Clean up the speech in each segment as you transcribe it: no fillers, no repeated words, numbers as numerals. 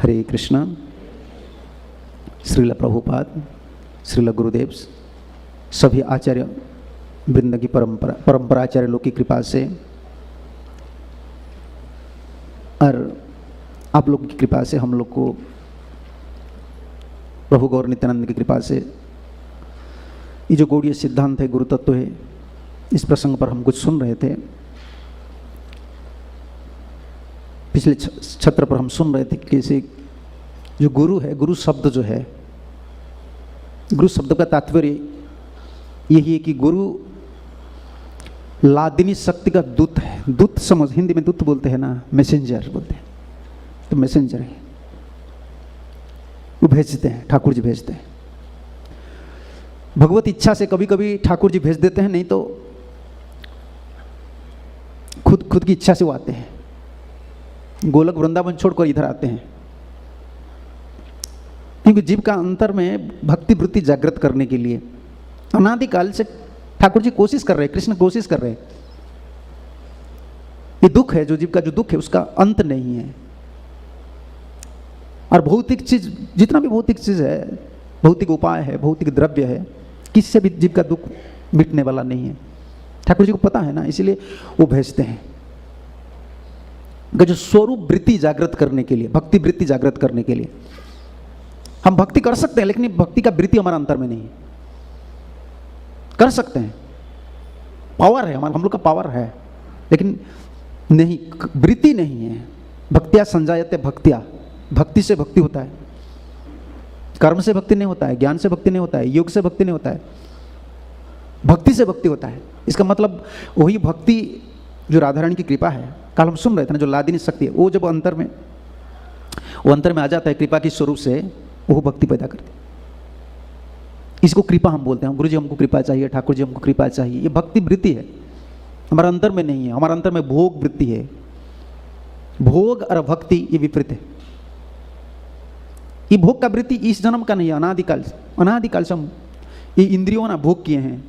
हरे कृष्णा। श्रील प्रभुपाद, श्रील गुरुदेव, सभी आचार्य वृंद की परंपराचार्य लोग की कृपा से और आप लोग की कृपा से हम लोग को प्रभु गौर नित्यानंद की कृपा से ये जो गौड़ीय सिद्धांत है, गुरु तत्व है, इस प्रसंग पर हम कुछ सुन रहे थे। पिछले छत्र पर हम सुन रहे थे कि कैसे जो गुरु है, गुरु शब्द जो है, गुरु शब्द का तात्पर्य यही है कि गुरु लादिनी शक्ति का दूत है। दूत समझ, हिंदी में दूत बोलते हैं ना, मैसेंजर बोलते हैं, तो मैसेंजर है, वो भेजते हैं, ठाकुर जी भेजते हैं। भगवत इच्छा से कभी कभी ठाकुर जी भेज देते हैं, नहीं तो खुद की इच्छा से वो आते हैं। गोलक वृंदावन छोड़कर इधर आते हैं, क्योंकि जीव का अंतर में भक्ति वृत्ति जागृत करने के लिए अनादिकाल से ठाकुर जी कोशिश कर रहे हैं, कृष्ण कोशिश कर रहे हैं। ये दुख है, जो जीव का जो दुख है उसका अंत नहीं है। और भौतिक चीज, जितना भी भौतिक चीज है, भौतिक उपाय है, भौतिक द्रव्य है, किसी से भी जीव का दुख मिटने वाला नहीं है। ठाकुर जी को पता है ना, इसीलिए वो भेजते हैं जो स्वरूप वृत्ति जागृत करने के लिए, भक्ति वृत्ति जागृत करने के लिए। हम भक्ति कर सकते हैं, लेकिन भक्ति का वृत्ति हमारा अंतर में नहीं है। कर सकते हैं, पावर है हमारा, हम लोग का पावर है, लेकिन नहीं, वृत्ति नहीं है। भक्तिया संजायते भक्तिया, भक्ति से भक्ति होता है, कर्म से भक्ति नहीं होता है, ज्ञान से भक्ति नहीं होता है, योग से भक्ति नहीं होता है, भक्ति से भक्ति होता है। इसका मतलब वही भक्ति जो राधा रानी की कृपा है, कल हम सुन रहे थे ना, जो लादिनी शक्ति है, वो जब अंतर में आ जाता है कृपा की स्वरूप से, वो भक्ति पैदा करती है। इसको कृपा हम बोलते हैं। गुरु जी हमको कृपा चाहिए, ठाकुर जी हमको कृपा चाहिए, ये भक्ति वृत्ति है, हमारा अंतर में नहीं है। हमारा अंतर में भोग वृत्ति है। भोग और भक्ति ये विपरीत है। ये भोग का वृत्ति इस जन्म का नहीं है, अनादिकाल से हम ये इंद्रियों ना भोग किए हैं।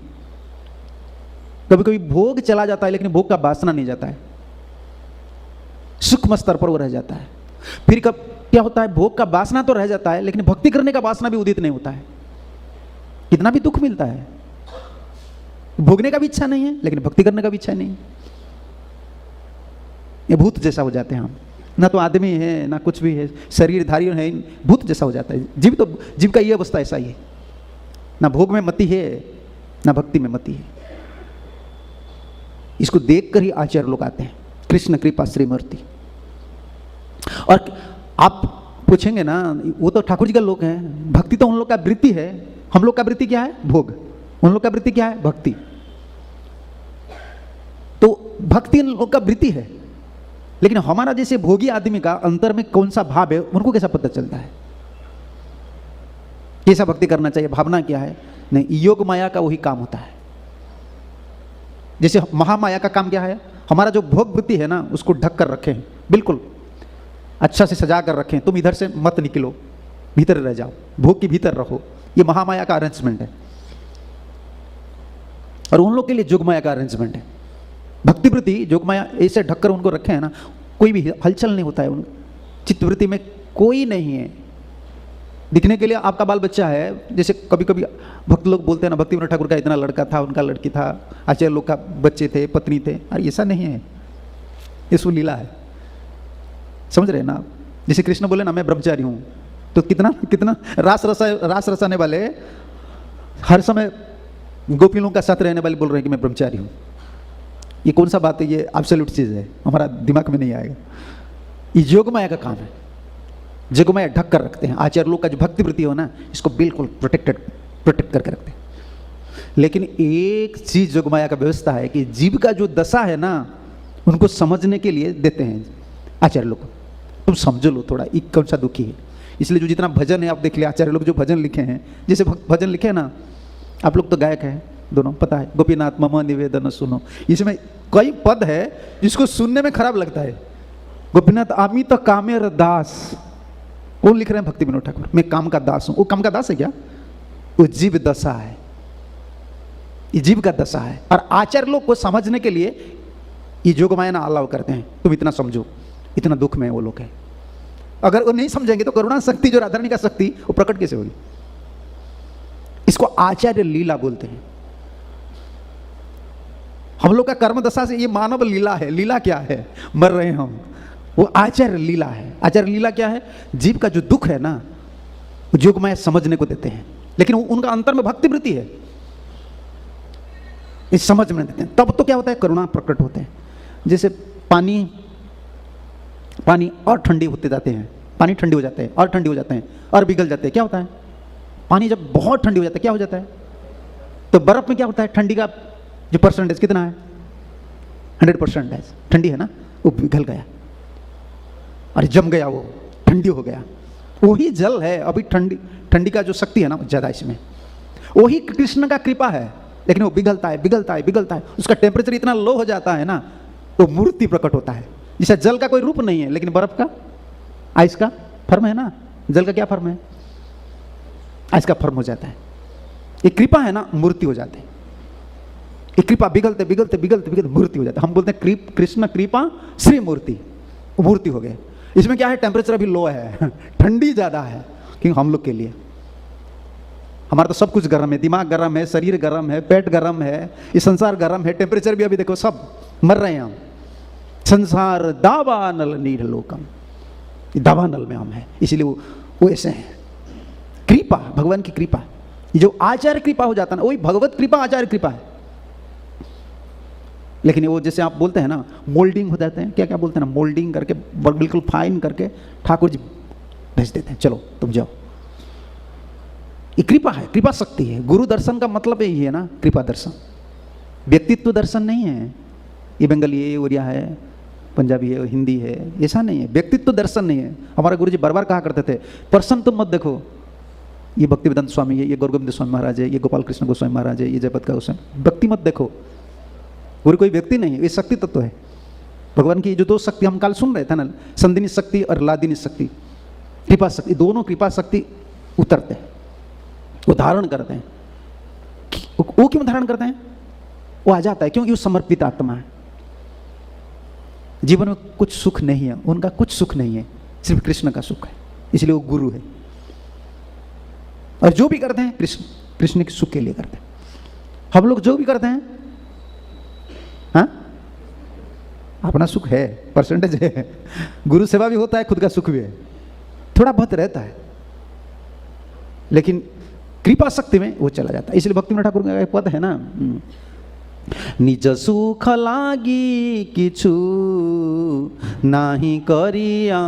कभी कभी भोग चला जाता है, लेकिन भोग का वासना नहीं जाता है, सूक्ष्म स्तर पर वो रह जाता है। फिर कब क्या होता है, भोग का वासना तो रह जाता है, लेकिन भक्ति करने का वासना भी उदित नहीं होता है। कितना भी दुख मिलता है, भोगने का भी इच्छा नहीं है, लेकिन भक्ति करने का भी इच्छा नहीं है। ये भूत जैसा हो जाते हैं हम, ना तो आदमी है ना कुछ भी है, शरीरधारी है, भूत जैसा हो जाता है। जीव का ये अवस्था ऐसा ही है, ना भोग में मति है ना भक्ति में मति है। इसको देखकर ही आचार्य लोग आते हैं, कृष्ण कृपा श्रीमूर्ति। और आप पूछेंगे ना, वो तो ठाकुर जी का लोग हैं, भक्ति तो उन लोग का वृत्ति है, हम लोग का वृत्ति क्या है, भोग। उन लोग का वृत्ति क्या है, भक्ति। तो भक्ति उन लोग का वृत्ति है, लेकिन हमारा जैसे भोगी आदमी का अंतर में कौन सा भाव है, उनको कैसा पता चलता है, कैसा भक्ति करना चाहिए, भावना क्या है। नहीं, योग माया का वही काम होता है। जैसे महामाया का काम क्या है, हमारा जो भोग वृत्ति है ना, उसको ढक कर रखें, बिल्कुल अच्छा से सजा कर रखें। तुम इधर से मत निकलो, भीतर रह जाओ, भोग के भीतर रहो। ये महामाया का अरेंजमेंट है। और उन लोग के लिए जोगमाया का अरेंजमेंट है। भक्ति वृत्ति जोगमाया ऐसे ढककर उनको रखे हैं ना, कोई भी हलचल नहीं होता है, उन चित्तवृत्ति में कोई नहीं है। दिखने के लिए आपका बाल बच्चा है, जैसे कभी कभी भक्त लोग बोलते हैं ना, भक्ति विनोद ठाकुर का इतना लड़का था, उनका लड़की था, आचार्य लोग का बच्चे थे, पत्नी थे। अरे ऐसा नहीं है, ये सुलीला है, समझ रहे हैं ना। जैसे कृष्ण बोले ना, मैं ब्रह्मचारी हूँ, तो कितना रास रसाने वाले हर समय गोपी लोगों का साथ रहने वाले बोल रहे हैं कि मैं ब्रह्मचारी हूँ। ये कौन सा बात है, ये एब्सोल्यूट चीज़ है, हमारा दिमाग में नहीं आएगा। ये जोगमाया का काम है, जोगमाया ढक कर रखते हैं। आचार्य लोग का जो भक्ति वृत्ति हो ना, इसको बिल्कुल प्रोटेक्ट करके रखते हैं। लेकिन एक चीज जोगमाया का व्यवस्था है कि जीव का जो दशा है ना, उनको समझने के लिए देते हैं आचार्य लोग को, तुम समझ लो थोड़ा, ये कौन सा दुखी है। इसलिए जो जितना भजन है आप देख लिया, आचार्य लोग जो भजन लिखे हैं, जैसे भजन लिखे हैं ना, आप लोग तो गायक हैं दोनों, पता है, गोपीनाथ मम निवेदन सुनो, इसमें कई पद है जिसको सुनने में खराब लगता है। गोपीनाथ अमित कामेर दास, कौन लिख रहे हैं, भक्ति विनोद ठाकुर, मैं काम का दास हूं। वो काम का दास है क्या, वो जीव दशा है, ये जीव का दशा है। और आचार्य लोग को समझने के लिए ये जोगमाया ना अलाउ करते हैं, तुम इतना समझो, इतना दुख में वो लोग है। अगर वो नहीं समझेंगे तो करुणा शक्ति जो राधारानी का शक्ति वो प्रकट कैसे होगी? इसको आचार्य लीला बोलते हैं। हम लोग का कर्म दशा से ये मानव लीला है। लीला क्या है? मर रहे हैं हम, वो आचार्य लीला है। आचार्य लीला क्या है? जीव का जो दुख है ना, जोगमाया समझने को देते हैं, लेकिन उनका अंतर में भक्ति वृत्ति है, इस समझ में देते हैं। तब तो क्या होता है? करुणा प्रकट होते हैं। जैसे पानी और ठंडी होते जाते हैं, पानी ठंडी हो जाते हैं और ठंडी हो जाते हैं और पिघल जाते हैं। क्या होता है? पानी जब बहुत ठंडी हो जाता है क्या हो जाता है? तो बर्फ में क्या होता है? ठंडी का जो परसेंटेज कितना है? 100% ठंडी है ना, वो पिघल गया और जम गया, वो ठंडी हो गया। वही जल है अभी, ठंडी का जो शक्ति है ना ज्यादा इसमें, वही कृष्ण का कृपा है, लेकिन वो पिघलता है, उसका टेम्परेचर इतना लो हो जाता है ना, वो मूर्ति प्रकट होता है। जैसे जल का कोई रूप नहीं है, लेकिन बर्फ का, आइस का फर्म है ना। जल का क्या फर्म है? आइस का फर्म हो जाता है। ये कृपा है ना, मूर्ति हो जाते हैं। ये कृपा पिघलते मूर्ति हो जाता है। हम बोलते हैं कृष्ण कृपा श्री मूर्ति, मूर्ति हो गए। इसमें क्या है? टेम्परेचर अभी लो है, ठंडी ज्यादा है, क्योंकि हम लोग के लिए हमारा तो सब कुछ गर्म है, दिमाग गर्म है, शरीर गर्म है, पेट गर्म है, ये संसार गर्म है। टेम्परेचर भी अभी देखो, सब मर रहे हैं हम। संसार दावानल नीरलोकम, दावानल में हम हैं, इसीलिए वो ऐसे हैं। कृपा, भगवान की कृपा, जो आचार्य कृपा हो जाता है ना, वही भगवत कृपा, आचार्य कृपा है। लेकिन वो जैसे आप बोलते हैं ना, मोल्डिंग हो जाते हैं, क्या क्या बोलते हैं ना, मोल्डिंग करके बिल्कुल फाइन करके ठाकुर जी भेज देते हैं, चलो तुम जाओ। ये कृपा है, कृपा शक्ति है। गुरु दर्शन का मतलब यही है ना, कृपा दर्शन। व्यक्तित्व दर्शन नहीं है, ये बंगाली है, उड़िया है, पंजाबी है, हिंदी है, ऐसा नहीं है। व्यक्तित्व दर्शन नहीं है। हमारे गुरु जी बार बार कहा करते थे, पर्सन तुम मत देखो, ये भक्तिवेदांत स्वामी है, ये गौरगोविंद स्वामी महाराज है, ये गोपाल कृष्ण गोस्वामी महाराज है, ये जयपद का गोस्वामी, व्यक्ति मत देखो। गुरु कोई व्यक्ति नहीं है, ये शक्ति तत्व है। भगवान की जो दो शक्ति हम कल सुन रहे थे ना, संदिनी शक्ति और लादिनी शक्ति, कृपा शक्ति, दोनों कृपा शक्ति उतरते हैं, वो धारण करते हैं। वो क्यों धारण करते हैं? वो आ जाता है क्योंकि वो समर्पित आत्मा है। जीवन में कुछ सुख नहीं है, उनका कुछ सुख नहीं है, सिर्फ कृष्ण का सुख है, इसलिए वो गुरु है। और जो भी करते हैं कृष्ण के सुख के लिए करते हैं। हम लोग जो भी करते हैं, हाँ, अपना सुख है, परसेंटेज है। गुरु सेवा भी होता है, खुद का सुख भी है, थोड़ा बहुत रहता है, लेकिन कृपा शक्ति में वो चला जाता है। इसलिए भक्ति ठाकुर का एक पद है ना, निज सुख लागी किछु नाही करियार,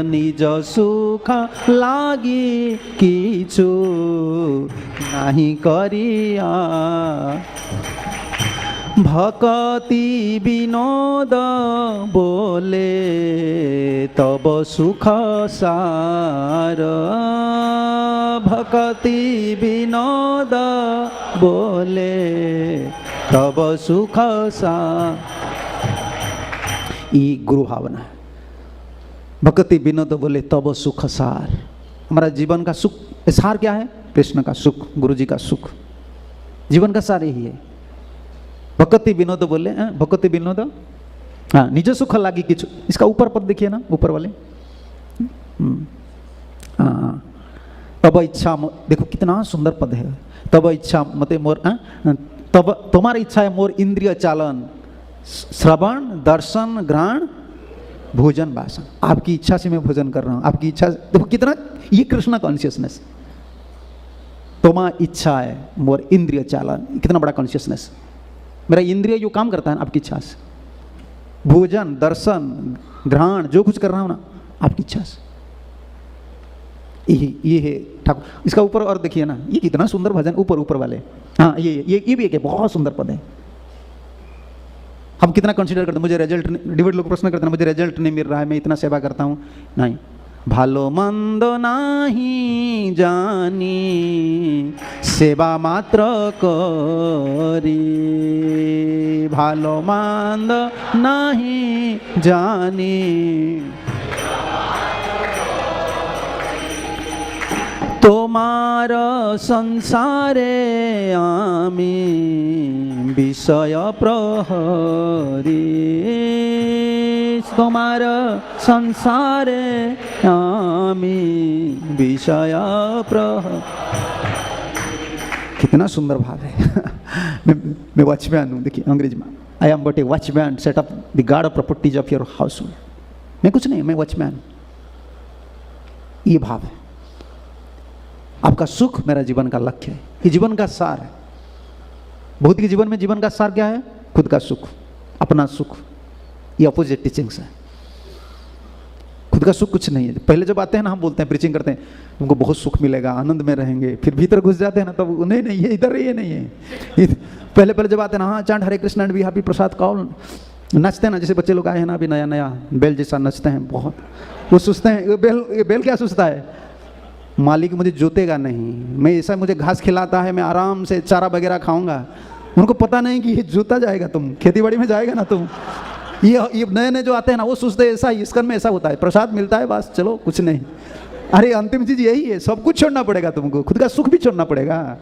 निज सुख लागी किछु नाही करियार, भक्ति विनोद बोले तब सुख सार, भक्ति विनोद बोले तब सुख सार। ये गुरु भावना है। भक्ति विनोद बोले तब सुख सार। हमारा जीवन का सुख, सार क्या है? कृष्ण का सुख, गुरु जी का सुख, जीवन का सार यही है। भक्ति विनोद बोले, भक्ति विनोद, हाँ, निज सुख लागी किछु। इसका ऊपर पद देखिए ना, ऊपर वाले, हाँ, तब इच्छा, देखो कितना सुंदर पद है। तब इच्छा मते मोर, तब तुम्हारी इच्छा है मोर इंद्रिय चालन, श्रवण दर्शन ग्रहण भोजन वासन। आपकी इच्छा से मैं भोजन कर रहा हूँ, आपकी इच्छा, देखो कितना, ये कृष्ण कॉन्शियसनेस। तुम्हारी इच्छा है मोर इंद्रिय चालन, कितना बड़ा कॉन्शियसनेस। मेरा इंद्रिय जो काम करता है आपकी इच्छा से, भोजन दर्शन ग्रहण जो कुछ कर रहा हूँ ना, आपकी इच्छा से। ये है ठाकुर। इसका ऊपर और देखिए ना, ये कितना सुंदर भजन, ऊपर वाले, हाँ, ये भी एक है, बहुत सुंदर पद है। हम कितना कंसीडर करते हैं, मुझे रिजल्ट, डिबेट लोग प्रश्न करते हैं, मुझे रिजल्ट नहीं मिल रहा है, मैं इतना सेवा करता हूँ, नहीं, भालो मंद नाही जानी सेवा मात्र करी, भालो मंद नाही जानी তোমার সংসারে আমি विषय प्रहरी तुम्हार संसारे आमी विषय प्रहरी। कितना सुंदर भाव है। मैं वॉचमैन हूँ, देखिए अंग्रेजी में, I am but A watchman set up the guard of properties of your house hold. मैं कुछ नहीं, मैं वॉचमैन। ये भाव है। आपका सुख मेरा जीवन का लक्ष्य है, ये जीवन का सार है। भौतिक जीवन में जीवन का सार क्या है? खुद का सुख, अपना सुख। ये अपोजिट टीचिंग्स है। खुद का सुख कुछ नहीं है। पहले जब आते हैं ना, हम बोलते हैं, प्रीचिंग करते हैं, उनको बहुत सुख मिलेगा, आनंद में रहेंगे। फिर भीतर घुस जाते हैं ना, तब नहीं नहीं ये इधर ये नहीं है। पहले पहले जब आते हैं ना, हाँ chant Hare Krishna and we happy prasad कौल, नचते हैं ना, जैसे बच्चे लोग आए हैं ना अभी नया नया, बेल जैसा नचते हैं बहुत। वो सोचते हैं ये बेल क्या सोचता है? मालिक मुझे जोतेगा नहीं, मैं ऐसा, मुझे घास खिलाता है, मैं आराम से चारा वगैरह खाऊंगा। उनको पता नहीं कि ये जोता जाएगा, तुम खेती बाड़ी में जाएगा ना तुम। ये नए नए जो आते हैं ना, वो सोचते हैं ऐसा इसकन में ऐसा होता है, प्रसाद मिलता है बस, चलो कुछ नहीं। अरे अंतिम चीज यही है, सब कुछ छोड़ना पड़ेगा तुमको, खुद का सुख भी छोड़ना पड़ेगा।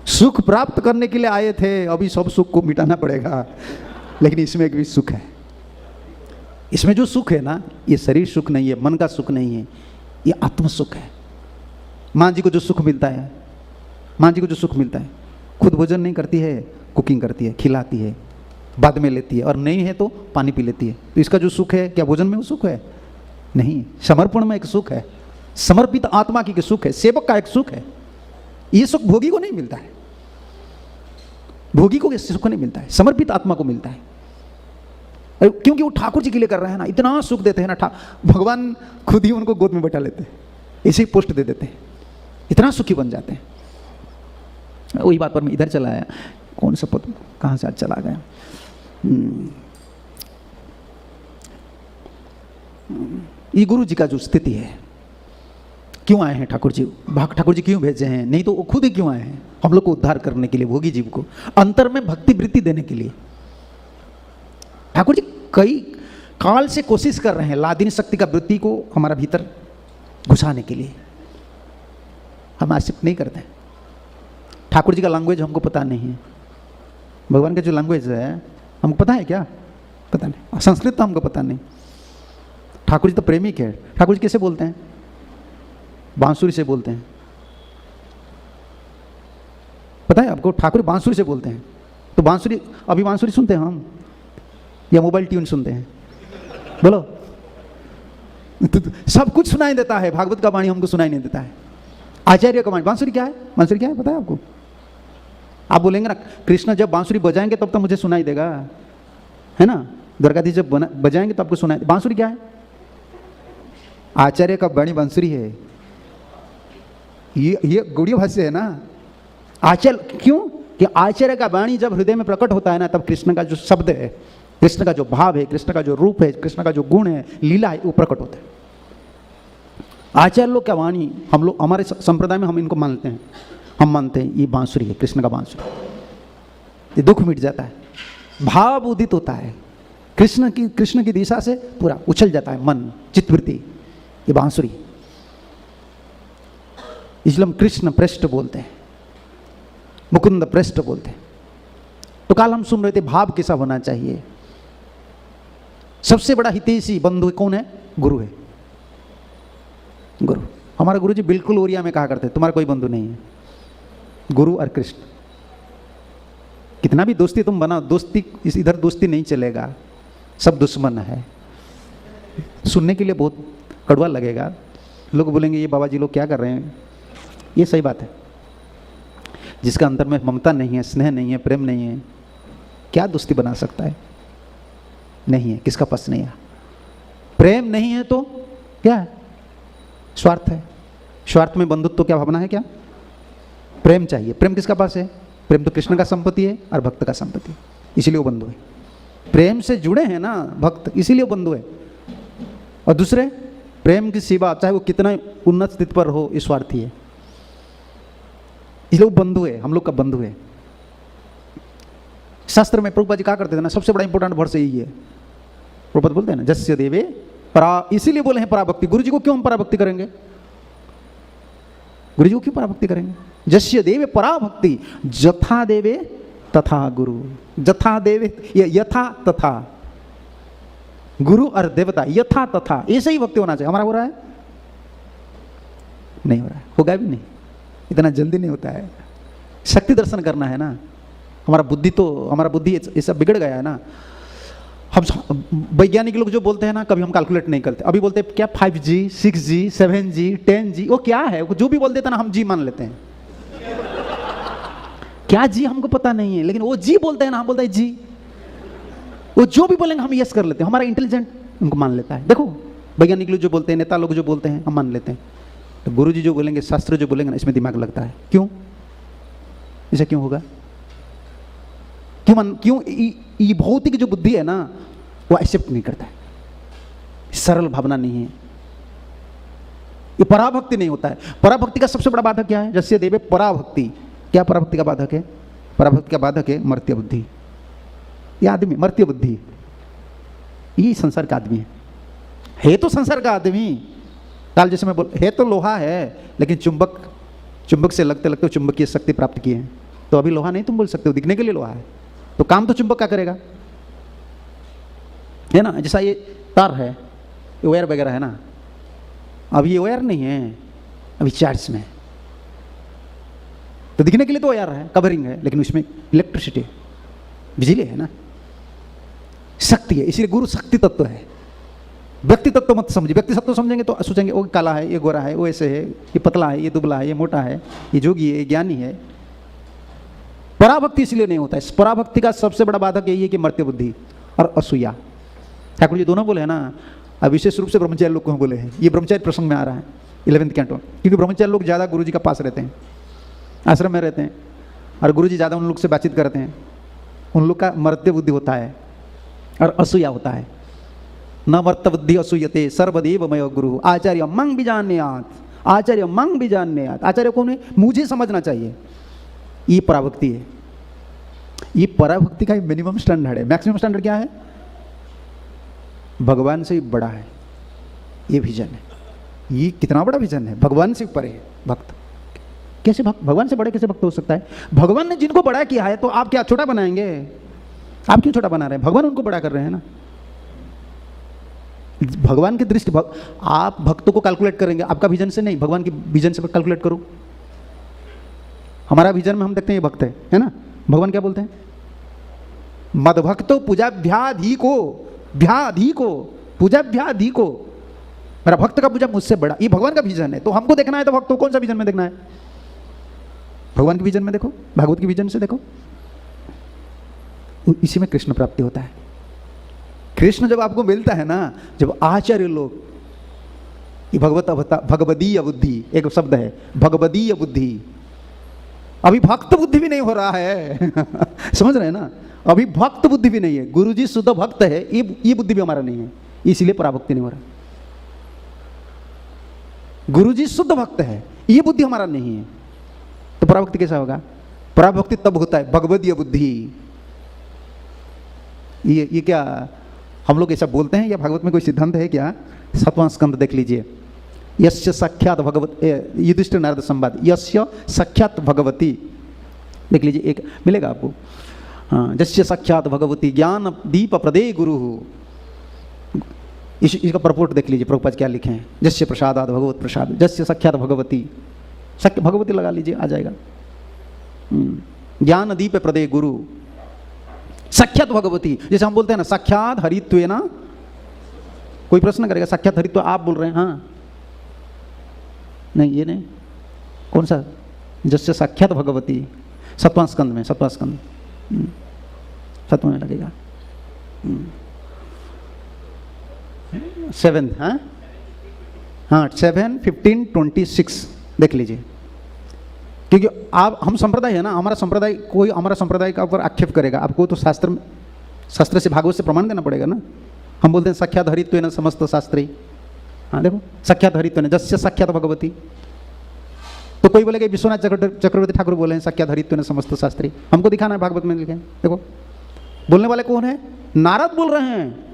सुख प्राप्त करने के लिए आए थे, अभी सब सुख को मिटाना पड़ेगा। लेकिन इसमें एक भी सुख है। इसमें जो सुख है ना, ये शरीर सुख नहीं है, मन का सुख नहीं है, ये आत्म सुख है। माँ जी को जो सुख मिलता है, माँ जी को जो सुख मिलता है, खुद भोजन नहीं करती है, कुकिंग करती है, खिलाती है, बाद में लेती है, और नहीं है तो पानी पी लेती है। तो इसका जो सुख है, क्या भोजन में वो सुख है? नहीं। समर्पण में एक सुख है, समर्पित आत्मा की सुख है, सेवक का एक सुख है। ये सुख भोगी को नहीं मिलता है, भोगी को सुख नहीं मिलता है, समर्पित आत्मा को मिलता है। क्योंकि वो ठाकुर जी के लिए कर रहे हैं ना, इतना सुख देते हैं ना, भगवान खुद ही उनको गोद में बैठा लेते हैं, ऐसे ही पोस्ट दे देते हैं, इतना सुखी बन जाते हैं। वही बात पर मैं इधर चला आया, कौन सा पद कहाँ से आज चला गया। ये गुरु जी का जो स्थिति है, क्यों आए हैं ठाकुर जी? ठाकुर जी क्यों भेजे हैं? नहीं तो वो खुद ही क्यों आए हैं? हम लोग को उद्धार करने के लिए, भोगी जीव को अंतर में भक्ति वृत्ति देने के लिए। ठाकुर जी कई काल से कोशिश कर रहे हैं लादिनी शक्ति का वृत्ति को हमारा भीतर घुसाने के लिए। हम एक्सेप्ट नहीं करते। ठाकुर जी का लैंग्वेज हमको पता नहीं है, भगवान का जो लैंग्वेज है हमको पता है क्या? पता नहीं। संस्कृत तो हमको पता नहीं। ठाकुर जी तो प्रेमिक है। ठाकुर जी कैसे बोलते हैं? बांसुरी से बोलते हैं। पता है आपको? ठाकुर बांसुरी से बोलते हैं। तो बांसुरी, अभी बांसुरी सुनते हैं हम या मोबाइल ट्यून सुनते हैं? बोलो। तो सब कुछ सुनाई देता है, भागवत का वाणी हमको सुनाई नहीं देता है। आचार्य का वाणी, बांसुरी क्या है? बांसुरी क्या है पता है आपको? आप बोलेंगे ना कृष्ण जब बांसुरी बजाएंगे तब तो मुझे सुनाई देगा, है ना? द्वारकाधीश जब बजाएंगे तब आपको सुनाई। बांसुरी क्या है? आचार्य का वाणी बांसुरी है। ये गौड़ीय भाष्य है ना। आचार्य क्यों? कि आचार्य का वाणी जब हृदय में प्रकट होता है ना, तब कृष्ण का जो शब्द है, कृष्ण का जो भाव है, कृष्ण का जो रूप है, कृष्ण का जो गुण है, लीला है, वो प्रकट होता है। आचार्य लोग क्या वाणी, हम लोग हमारे संप्रदाय में हम इनको मानते हैं, हम मानते हैं ये बांसुरी है, कृष्ण का बांसुरी। ये दुख मिट जाता है, भाव उदित होता है, कृष्ण की दिशा से पूरा उछल जाता है मन, चित्तवृत्ति। ये बांसुरी, इसलिए हम कृष्ण पृष्ठ बोलते हैं, मुकुंद पृष्ठ बोलते हैं। तो कल हम सुन रहे थे भाव कैसा होना चाहिए। सबसे बड़ा हितैषी बंधु कौन है? गुरु है। गुरु, हमारे गुरु जी बिल्कुल ओरिया में कहा करते, तुम्हारा कोई बंधु नहीं है, गुरु और कृष्ण। कितना भी दोस्ती तुम बनाओ, दोस्ती इधर दोस्ती नहीं चलेगा, सब दुश्मन है। सुनने के लिए बहुत कड़वा लगेगा, लोग बोलेंगे ये बाबा जी लोग क्या कर रहे हैं। ये सही बात है। जिसका अंदर में ममता नहीं है, स्नेह नहीं है, प्रेम नहीं है, क्या दोस्ती बना सकता है? नहीं है, किसका पास नहीं है। प्रेम नहीं है तो क्या है? स्वार्थ है। स्वार्थ में बंधुत्व तो क्या भावना है? क्या प्रेम चाहिए। प्रेम किसका पास है? प्रेम तो कृष्ण का संपत्ति है और भक्त का संपत्ति है, इसीलिए वो बंधु है। प्रेम से जुड़े हैं ना भक्त, इसीलिए वो बंधु है। और दूसरे, प्रेम की सेवा चाहे वो कितना उन्नत स्थिति पर हो, इस स्वार्थी है, इसलिए वो बंधु है, हम लोग का बंधु है। शास्त्र में प्रभुपाद जी क्या करते थे ना, सबसे बड़ा इंपॉर्टेंट वर्ष यही है। प्रभुपाद बोलते हैं ना जस्य देवे परा, इसीलिए बोले हैं पराभक्ति। गुरु जी को क्यों हम पराभक्ति करेंगे? गुरु जी को क्यों पराभक्ति करेंगे? जस्य देवे पराभक्ति जथा देवे तथा गुरु, जथा देव, यथा तथा गुरु और देवता, यथा तथा, ऐसे ही भक्ति होना चाहिए। हमारा हो रहा है? नहीं हो रहा है, होगा भी नहीं, इतना जल्दी नहीं होता है। शक्ति दर्शन करना है ना। हमारा बुद्धि ऐसा बिगड़ गया है ना। हम वैज्ञानिक लोग जो बोलते हैं ना, कभी हम कैलकुलेट नहीं करते। अभी बोलते हैं क्या 5G 6G 7G 10G, वो क्या है, वो जो भी बोल देता ना हम जी मान लेते हैं। क्या जी हमको पता नहीं है, लेकिन वो जी बोलते हैं ना, हम बोलते हैं जी। वो जो भी बोलेंगे हम यस कर लेते हैं, हमारा इंटेलिजेंट उनको मान लेता है। देखो वैज्ञानिक लोग जो बोलते हैं, नेता लोग जो बोलते हैं, हम मान लेते हैं। तो गुरु जी जो बोलेंगे, शास्त्र जो बोलेंगे ना, इसमें दिमाग लगता है। क्यों? ऐसा क्यों होगा? क्यों ये भौतिक जो बुद्धि है ना, वो एक्सेप्ट नहीं करता है। सरल भावना नहीं है, ये पराभक्ति नहीं होता है। पराभक्ति का सबसे बड़ा बाधक क्या है? जैसे देवे पराभक्ति। क्या पराभक्ति का बाधक है? पराभक्ति का बाधक है मर्त्य बुद्धि। ये आदमी मर्त्य बुद्धि, ये संसार का आदमी है तो संसार का आदमी। काल जैसे मैं बोल, है तो लोहा है, लेकिन चुंबक से लगते लगते चुंबकीय शक्ति प्राप्त किए हैं। तो अभी लोहा नहीं तुम बोल सकते हो, दिखने के लिए लोहा है, तो काम तो चुंबक का करेगा, है ना। जैसा ये तार है, ये वायर वगैरह है ना, अब ये वायर नहीं है, अभी चार्ज में, तो दिखने के लिए तो वायर है, कवरिंग है, लेकिन उसमें इलेक्ट्रिसिटी, बिजली है ना, शक्ति है। इसलिए गुरु शक्ति तत्व है। व्यक्ति तत्व मत समझिए। व्यक्ति तत्व समझेंगे तो सोचेंगे वो काला है, ये गोरा है, वो ऐसे है, ये पतला है, ये दुबला है, ये मोटा है, ये जोगी है, ये ज्ञानी है। पराभक्ति इसलिए नहीं होता है। पराभक्ति का सबसे बड़ा बाधक यही है कि मर्त्य बुद्धि और असूया। ठाकुर जी दोनों बोले हैं ना, अब विशेष रूप से ब्रह्मचारी लोग को बोले हैं। ये ब्रह्मचारी प्रसंग में आ रहा है 11th कैंटो, क्योंकि ब्रह्मचारी लोग ज़्यादा गुरु जी का पास रहते हैं, आश्रम में रहते हैं, और गुरु जी ज़्यादा उन लोग से बातचीत करते हैं। उन लोग का मर्त्य बुद्धि होता है और असूया होता है। न मर्त बुद्धि असूयते सर्वदेव मय गुरु आचार्य मंग भी जानने आत, आचार्य मंग भी जानने आत। आचार्य कौन है? मुझे समझना चाहिए। ये पराभक्ति है। ये पराभक्ति का मिनिमम स्टैंडर्ड है। मैक्सिमम स्टैंडर्ड क्या है? भगवान से बड़ा है, ये विजन है। ये कितना बड़ा विजन है, भगवान से ऊपर है भक्त। कैसे भगवान से बड़े कैसे भक्त हो सकता है? भगवान ने जिनको बड़ा किया है, तो आप क्या छोटा बनाएंगे? आप क्यों छोटा बना रहे हैं? भगवान उनको बड़ा कर रहे हैं ना। भगवान की दृष्टि, आप भक्तों को कैलकुलेट करेंगे आपका विजन से नहीं, भगवान की विजन से कैलकुलेट करो। हमारा विजन में हम देखते हैं ये भक्त है ना। भगवान क्या बोलते हैं? मदभक्तो पूजाभ्याधि को, भ्याधि को, पूजाभ्याधि को, मेरा भक्त का पूजा मुझसे बड़ा। ये भगवान का विजन है। तो हमको देखना है तो भक्तों कौन सा विजन में देखना है? भगवान के विजन में देखो, भागवत के विजन से देखो। इसी में कृष्ण प्राप्ति होता है। कृष्ण जब आपको मिलता है ना, जब आचार्य लोग, ये भगवदीय बुद्धि एक शब्द है, भगवदीय बुद्धि। अभी भक्त बुद्धि भी नहीं हो रहा है समझ रहे हैं ना, अभी भक्त बुद्धि भी नहीं है। गुरुजी शुद्ध भक्त है, ये बुद्धि भी हमारा नहीं है, इसलिए पराभक्ति नहीं हो रहा। गुरुजी शुद्ध भक्त है, ये बुद्धि हमारा नहीं है, तो पराभक्ति कैसा होगा? पराभक्ति तब होता है भगवदीय बुद्धि। ये क्या हम लोग ऐसा बोलते हैं या भागवत में कोई सिद्धांत है क्या? 7वां स्कंद देख लीजिए। यस्य साक्षात भगवत, युधिष्ठिर नारद संवाद, यस्य साक्षात भगवती, देख लीजिए, एक मिलेगा आपको। हाँ, जस्य साक्षात भगवती ज्ञान दीप प्रदे गुरु। इसका प्रपोर्ट देख लीजिए, प्रभुपाद क्या लिखे हैं। जस्य प्रसादाद भगवत प्रसाद, जस्य साक्षात भगवती, सख्य भगवती लगा लीजिए, आ जाएगा। ज्ञान दीप प्रदे गुरु, साक्षात भगवती। जैसे हम बोलते हैं ना साक्षात हरित्वेन, कोई प्रश्न करेगा साक्षात हरित्व आप बोल रहे हैं? हाँ, नहीं ये नहीं, कौन सा? जस्य साक्षात भगवती, 7वां स्कंद में, 7वां स्कंद 7वां में लगेगा। 7, हाँ 7, 15, 26 देख लीजिए। क्योंकि आप, हम संप्रदाय है ना, हमारा संप्रदाय, कोई हमारा संप्रदाय का ऊपर आक्षेप करेगा, आपको तो शास्त्र से भागवत से प्रमाण देना पड़ेगा ना। हम बोलते हैं साक्षात हरित्वेन समस्त शास्त्री। हाँ देखो, साक्षात हरित्वेन, जस्य साक्षात भगवती। तो कोई बोलेगा विश्वनाथ चक्रवर्ती ठाकुर बोले हैं साक्षात हरित्वेन समस्त शास्त्री, हमको दिखाना है भागवत में लिखे। देखो बोलने वाले कौन है? नारद बोल रहे हैं,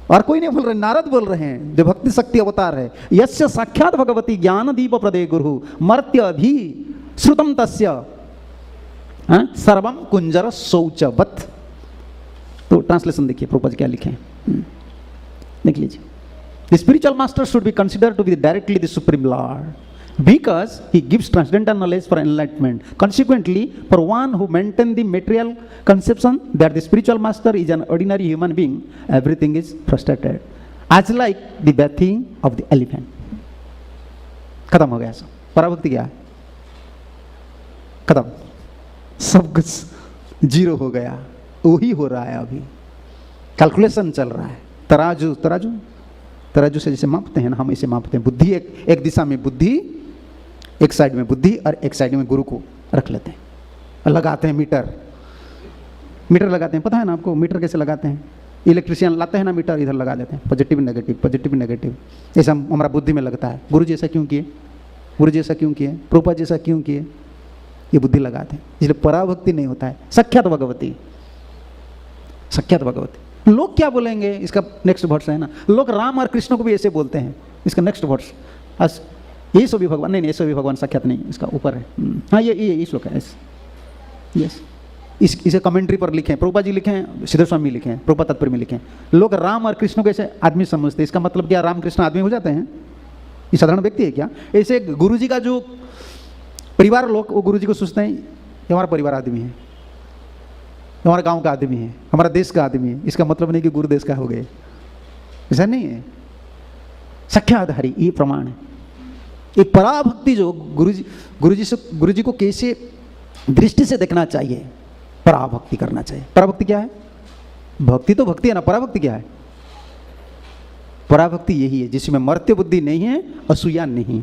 और कोई नहीं बोल रहे, नारद बोल रहे हैं, जो भक्ति शक्ति अवतार है। यस्य साक्षात भगवती ज्ञान दीप प्रदे गुरु मर्त्य भी श्रुतम तस्य। हाँ, सर्वम कुंजर शौचवत। तो ट्रांसलेशन देखिए प्रभुपाद क्या लिखे हैं, देख लीजिए। The spiritual master should be considered to be directly the supreme lord because he gives transcendental knowledge for enlightenment. Consequently for one who maintain the material conception that the spiritual master is an ordinary human being, everything is frustrated as like the bathing of the elephant. खत्म हो गया सब। पराभक्ति क्या है? खत्म, सब कुछ zero हो गया। वही हो रहा है अभी, कैलकुलेशन चल रहा है। तराजू तराजू तराजू से जैसे मापते हैं ना, हम इसे मापते हैं। बुद्धि एक दिशा में बुद्धि, एक साइड में बुद्धि और एक साइड में गुरु को रख लेते हैं और लगाते हैं मीटर लगाते हैं। पता है ना आपको मीटर कैसे लगाते हैं? इलेक्ट्रिशियन लाते हैं ना मीटर, इधर लगा देते हैं, पॉजिटिव नेगेटिव पॉजिटिव नेगेटिव। ऐसा हमारा बुद्धि में लगता है। गुरु जी ऐसा क्यों किए, गुरु जी ऐसा क्यों किए, प्रभुपाद जी ऐसा क्यों किए, ये बुद्धि लगाते हैं। इसलिए पराभक्ति नहीं होता है। सख्यात भगवती, सख्यात भगवती। लोग क्या बोलेंगे, इसका नेक्स्ट वर्ड्स है ना, लोग राम और कृष्ण को भी ऐसे बोलते हैं। इसका नेक्स्ट वर्ड्स ये सो भी भगवान, नहीं ये सो भी भगवान सख्यात नहीं, इसका ऊपर है। हाँ ये श्लोक है। यस, इसे कमेंट्री पर लिखे हैं, प्रभुपाद जी लिखे हैं, सिद्धेश्वर स्वामी लिखे हैं, प्रभुपाद तात्पर्य में लिखे हैं। लोग राम और कृष्ण को ऐसे आदमी समझते हैं। इसका मतलब क्या राम कृष्ण आदमी हो जाते हैं? ये साधारण व्यक्ति है क्या? ऐसे गुरु जी का जो परिवार लोग, वो गुरु जी को सोचते हैं ये हमारा परिवार आदमी है, हमारा गांव का आदमी है, हमारा देश का आदमी है। इसका मतलब नहीं कि गुरु देश का हो गए, ऐसा नहीं है। सख्याधारी ये प्रमाण है। ये पराभक्ति जो गुरु जी को कैसे दृष्टि से देखना चाहिए, पराभक्ति करना चाहिए। पराभक्ति क्या है? भक्ति तो भक्ति है ना, पराभक्ति क्या है? पराभक्ति यही है जिसमें मर्त्य बुद्धि नहीं है, असूया नहीं।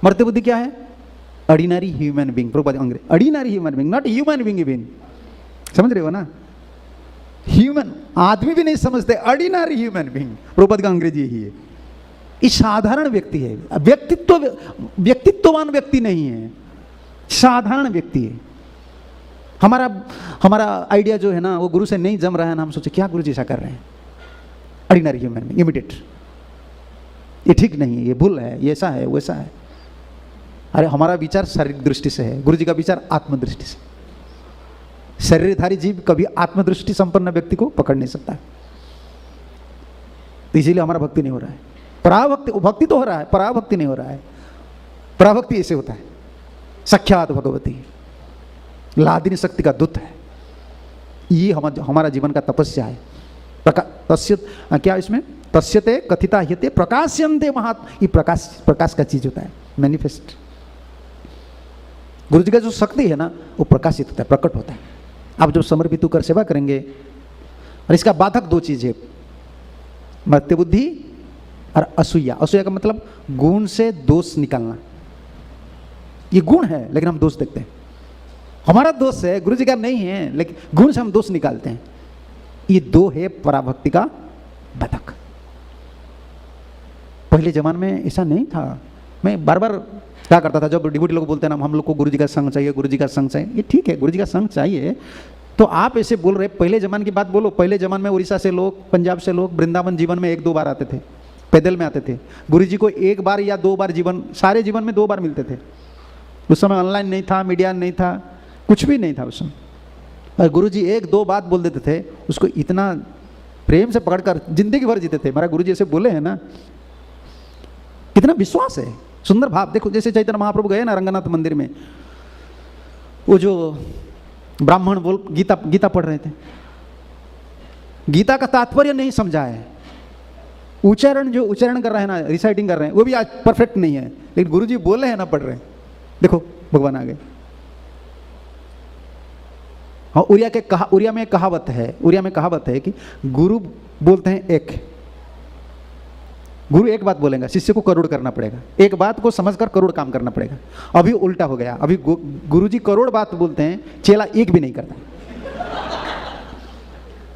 मर्त्य बुद्धि क्या है? Ordinary human being. प्रभुपाद अंग्रेजी ordinary human being, not human being even. समझ रहे हो ना? ह्यूमन आदमी भी नहीं समझते, ऑर्डिनरी ह्यूमन बीइंग। प्रभुपाद का अंग्रेजी यही है। ये साधारण व्यक्ति है, व्यक्तित्ववान व्यक्ति नहीं है, साधारण व्यक्ति है। हमारा आइडिया जो है ना, वो गुरु से नहीं जम रहा है ना, हम सोचे क्या गुरु जी ऐसा कर रहे हैं। ऑर्डिनरी ह्यूमन बीइंग, इमिडिएट, ये ठीक नहीं है, ये भूल है, ये ऐसा है, वैसा है। अरे हमारा विचार शारीरिक दृष्टि से है, गुरु जी का विचार आत्मदृष्टि से। शरीरधारी जीव कभी आत्मदृष्टि संपन्न व्यक्ति को पकड़ नहीं सकता, तो इसीलिए हमारा भक्ति नहीं हो रहा है। पराभक्ति, भक्ति तो हो रहा है, पराभक्ति नहीं हो रहा है। पराभक्ति ऐसे होता है, सख्यात भगवती, लादिनी शक्ति का दूत है। ये हमारा जीवन का तपस्या है। क्या इसमें तस्यते कथिता ह्यते प्रकाश्यन्ते महात्, ये प्रकाश का चीज होता है, मैनिफेस्ट। गुरु जी का जो शक्ति है ना, वो प्रकाशित होता है, प्रकट होता है। आप जब समर्पित होकर सेवा करेंगे, और इसका बाधक दो चीज है, मर्त्य बुद्धि और असूया। असूया का मतलब गुण से दोष निकालना। ये गुण है लेकिन हम दोष देखते हैं, हमारा दोष है, गुरु जी का नहीं है, लेकिन गुण से हम दोष निकालते हैं। ये दो है पराभक्ति का बाधक। पहले जमाने में ऐसा नहीं था। मैं बार बार क्या करता था, जब डिवोटी लोग बोलते हैं ना हम लोग को गुरु जी का संग चाहिए, गुरु जी का संग चाहिए, ये ठीक है, गुरु जी का संग चाहिए, तो आप ऐसे बोल रहे, पहले जमाने की बात बोलो। पहले जमाने में उड़ीसा से लोग, पंजाब से लोग वृंदावन जीवन में 1-2 बार आते थे, पैदल में आते थे। गुरु जी को 1 बार या 2 बार जीवन, सारे जीवन में 2 बार मिलते थे। उस समय ऑनलाइन नहीं था, मीडिया नहीं था, कुछ भी नहीं था उस समय। और गुरु जी 1-2 बात बोल देते थे, उसको इतना प्रेम से पकड़कर जिंदगी भर जीते थे। हमारा गुरु जी ऐसे बोले हैं ना, कितना विश्वास है, सुंदर भाव। देखो जैसे चैतन्य महाप्रभु गए ना रंगनाथ मंदिर में, वो जो ब्राह्मण बोल गीता पढ़ रहे थे, गीता का तात्पर्य नहीं समझा है। जो उच्चारण कर रहे हैं ना, रिसाइटिंग कर रहे हैं, वो भी आज परफेक्ट नहीं है, लेकिन गुरु जी बोले हैं ना, पढ़ रहे हैं। देखो भगवान आ गए। हाँ, उरिया में कहावत है कि गुरु बोलते हैं एक, गुरु एक बात बोलेगा, शिष्य को करोड़ करना पड़ेगा। एक बात को समझकर करोड़ काम करना पड़ेगा। अभी उल्टा हो गया, अभी गुरु जी करोड़ बात बोलते हैं, चेला एक भी नहीं करता।